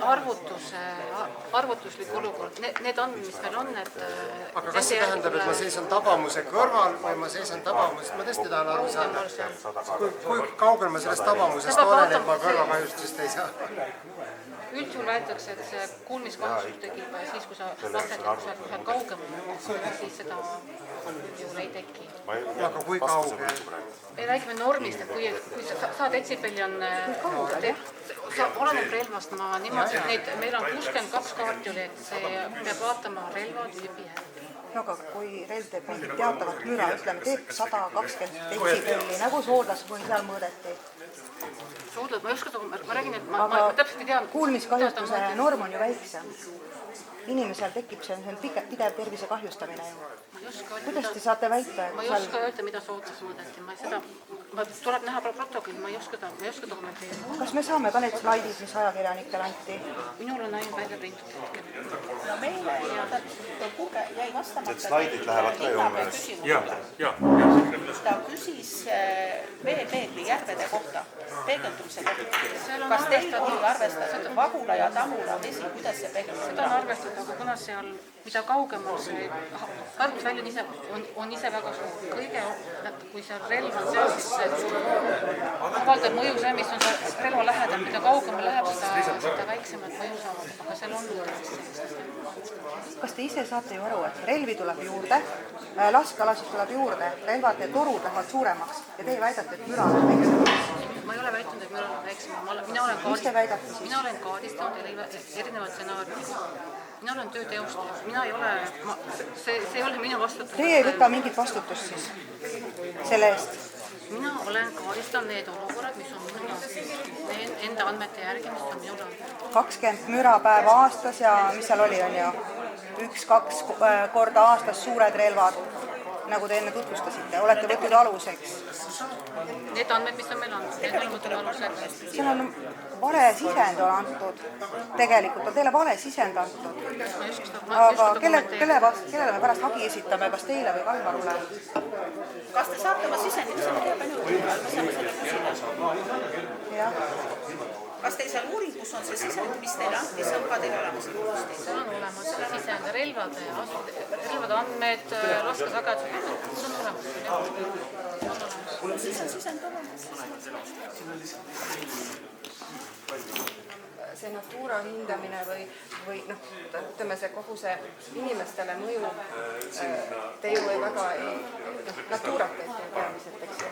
arvutuslik olukord. Need on, mis meil on, et... Aga kas see tähendab, et ma seisan tabamuse kõrval või ma seisan tabamusest? Ma tõesti tahan aru saada. Kui kaugel ma sellest tabamusest olen, et ma kõrvakahjustust ei saa? Üldjuhul väidetakse, et see kuulmiskahjustus tekib siis, kui sa lased sealt kaugemale, siis seda üldjuhul ei teki. Aga kui kaugel? Me räägime normist, et kui sa detsibelli on... Oleneb relvast, ma niimoodi, et meil on 62 kaarti oli, et see peab vaatama relva tüübi järgi. No aga kui relv teeb mingit teatavat müra, ütleme, teeb 120 detsibelli, nagu soodlas, kui seal mõõdeti. Soodlas, ma ei oska, ma räägin, et ma täpselt ei tea. Kuulmiskahjustuse norm on ju väiksem. Inimesel tekib see pidev tervise kahjustamine ju. Kuidas te saate väita, et ma ei oska öelda, mida soodsas mõõdeti. Tuleb näha protokolli, ma ei oska dokumenteerida. Kas me saame ka need slaidid, mis ajakirjanikele anti? Minul on ainult välja printud hetkel. No meile jäi vastamata. Need slaidid lähevad ka ju Ta küsis veepeegli järvede kohta, peegeldumise kohta. Kas teil oli arvestatud Vagula ja Tamula vesi, kuidas see peegeldus? Seda on arvestatud, aga kuna seal, mida kaugemal see harjutusvälja on ise väga suur. Kõige, kui see relv on seal, siis avaldab mõju see, mis on relva lähedal, mida kaugemal läheb, seda väiksemat mõju saavad, aga seal on Kas te ise saate ju aru, et relvi tuleb juurde, laskealasid tuleb juurde, relvad ja torud lähevad suuremaks ja teie väidate, et müra on väiksem? Ma ei ole väitnud, et müra on väiksem. Mina olen kaardistanud erinevad stsenaariumid. Mina olen töö teostaja. Mina ei ole, see ei ole minu vastutus. Teie ei võta mingit vastutust siis selle eest? Mina olen kaardistanud need olukorrad, mis on minul enda andmete järgi, mis on minul 20 mürapäeva aastas ja mis seal oli, on ju? 1-2 korda aastas suured relvad, nagu te enne tutvustasite, olete võtnud aluseks? Need andmed, mis on meil andnud, need on võtnud aluseks. Seal on vale sisend on antud, tegelikult on teile vale sisend antud. Aga kellele me pärast hagi esitame, kas teile või Kalmarule? Kas te saate oma sisendi, mis on teab ainult? Kas teil seal uuringus on see sisend, mis teile anti, see on ka teil olemas? See on olemas, see sisend, relvade andmed, laskesagedused, see on olemas. Siis on sisend olemas. See Natura hindamine või noh, ütleme see kogu see inimestele mõju, te ju ei väga Naturat teete peamiselt, eks ju.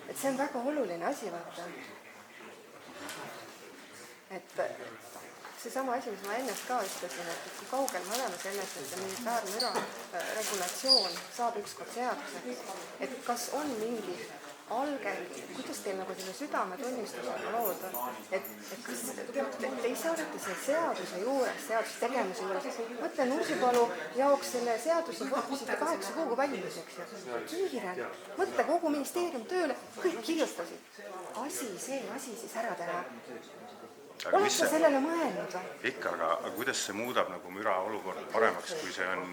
Et see on väga oluline asi, vaata. Et seesama asi, mis ma ennast ka ütlesin, et kui kaugel me oleme selles, et see militaarmüra regulatsioon saab ükskord seaduseks, et kas on mingi algel, kuidas teil nagu selle südametunnistusega lood on, et kas te ei saadete selle seaduse juures, seaduse tegemise juures, mõtle Nursipalu jaoks selle seaduse võtmisite 8 kuuga valmiseks ja kiire, mõtle kogu ministeerium tööle, kõik kirjutasid. Asi siis ära teha. Olete sellele mõelnud või? Ikka, aga kuidas see muudab nagu müra olukorda paremaks, kui see on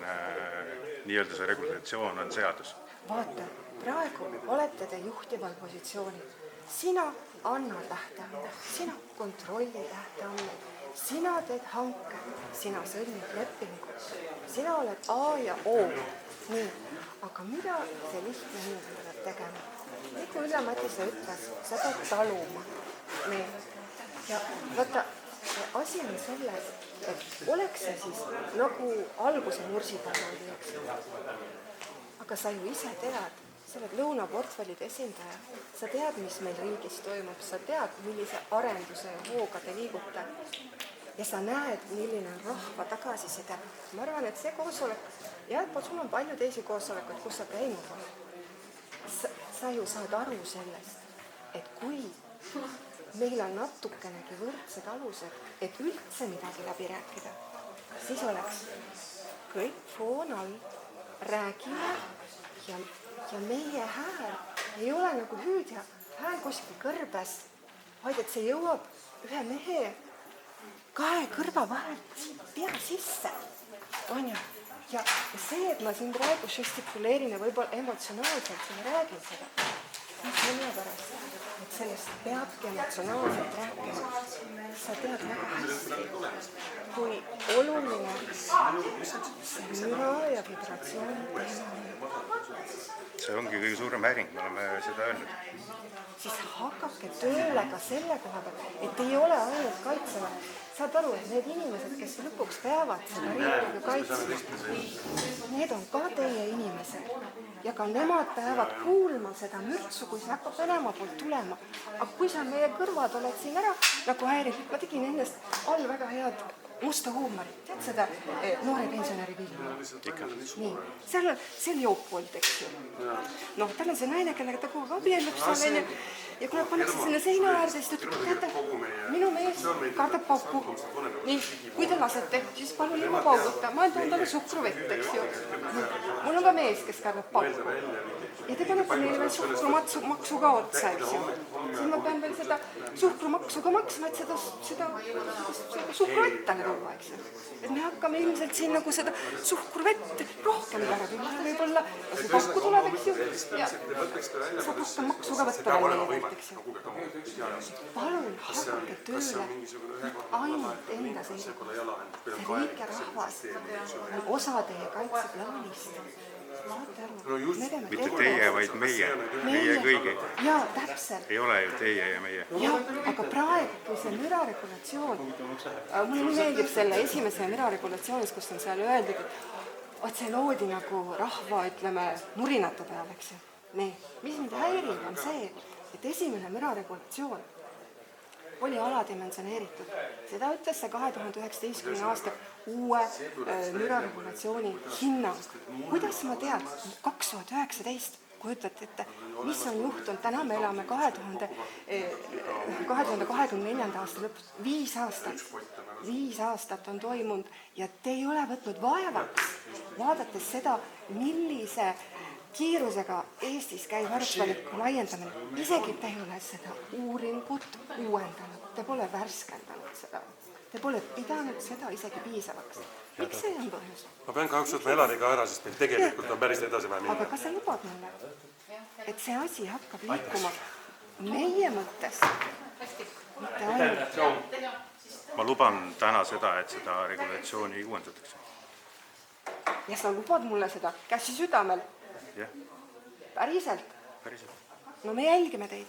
nii-öelda see regulatsioon on seadus? Vaata, praegu olete te juhtival positsioonil. Sina annad lähteandmeid, sina kontrolli lähteandmeid, sina teed hanke, sina sõlmid lepingu, sina oled A ja O. Nii, aga mida see lihtne inimene peab tegema? Nagu Ülle Madise ütles, sa pead taluma. Nii. Ja vaata, asi on selles, et oleks see siis nagu alguse Nursipalu oli, eks. Aga sa ju ise tead, sa oled lõunaportfellide esindaja, sa tead, mis meil riigis toimub, sa tead, millise arenduse ja hooga te liigute ja sa näed, milline on rahva tagasiside. Ma arvan, et see koosolek, jääpoolt sul on palju teisi koosolekuid, kus sa käinud oled. Sa ju saad aru sellest, et kui meil on natukenegi võrdsed alused, et üldse midagi läbi rääkida, siis oleks kõik foon all, räägime ja meie hääl ei ole nagu hüüdja hääl kuskil kõrbes, vaid et see jõuab ühe mehe 2 kõrva vahelt pea sisse, on ju. Ja see, et ma siin praegu žestikuleerin ja võib-olla emotsionaalselt siin räägin seda, sellepärast, et sellest peabki emotsionaalselt rääkima. Sa tead väga hästi, kui oluline see müra ja vibratsiooni teema on. See ongi kõige suurem häiring, me oleme seda öelnud. Siis hakake tööle ka selle koha peal, et ei ole ainult kaitseväe. Saad aru, et need inimesed, kes lõpuks peavad seda riiklikku kaitsma, need on ka teie inimesed. Ja ka nemad peavad kuulma seda mürtsu, kui see hakkab Venemaa poolt tulema. Aga kui sa meie kõrvad oled siin ära, nagu häirib, ma tegin ennast all väga head musta huumorit. Tead seda noore pensionäri filmi? Nii, seal Joopold, eks ju. Noh, tal on see naine, kellega ta kogu abiellub seal, ja kui nad pannakse sinna seina äärde, siis ta ütleb, teate, minu mees kardab pauku. Nii, kui te lasete, siis palun ilma pauguta. Ma toon talle suhkruvett, eks ju. Mul on ka mees, kes kardab pauku. Ja te panete neile veel suhkrumaksu ka otsa, eks ju. Siis ma pean veel seda suhkrumaksu ka maksma, et seda suhkruvett alla tuua, eks ju. Et me hakkame ilmselt siin nagu seda suhkruvett rohkem tarbima. Võib-olla, kui pauku tuleb, eks ju, ja saab rohkem maksu ka võtta veel meedet, eks ju. Palun hakake tööle ainult enda seisukohast. See riik ja rahvas on osa teie kaitseplaanist. Mitte teie, vaid meie kõigi. Jaa, täpselt. Ei ole ju teie ja meie. Jah, aga praegu, kui see müraregulatsioon, mulle meeldib selle esimese müraregulatsioonis, kus on seal öeldud, et see loodi nagu rahva, ütleme, nurinate peal, eks ju. Nii, mis mind häirib on see, et esimene müraregulatsioon oli aladimensioneeritud. Seda ütles see 2019. aasta uue müraregulatsiooni hinnang. Kuidas ma tean? 2019, kujutate ette, mis on juhtunud? Täna me elame 2024. aasta lõpus. 5 aastat. 5 aastat on toimunud ja te ei ole võtnud vaevaks, vaadates seda, millise kiirusega Eestis käib harjutusväljaku laiendamine. Isegi te ei ole seda uuringut uuendanud, te pole värskendanud seda. Te pole pidanud seda isegi piisavaks. Miks see on põhjus? Ma pean kahjuks võtma Elariga ära, sest meil tegelikult on päris edasi vaja minna. Aga kas sa lubad mulle, et see asi hakkab liikuma meie mõttes? Mitte ainult. Ma luban täna seda, et seda regulatsiooni uuendatakse. Ja sa lubad mulle seda käsi südamel? Jah. Päriselt? Päriselt. No me jälgime teid.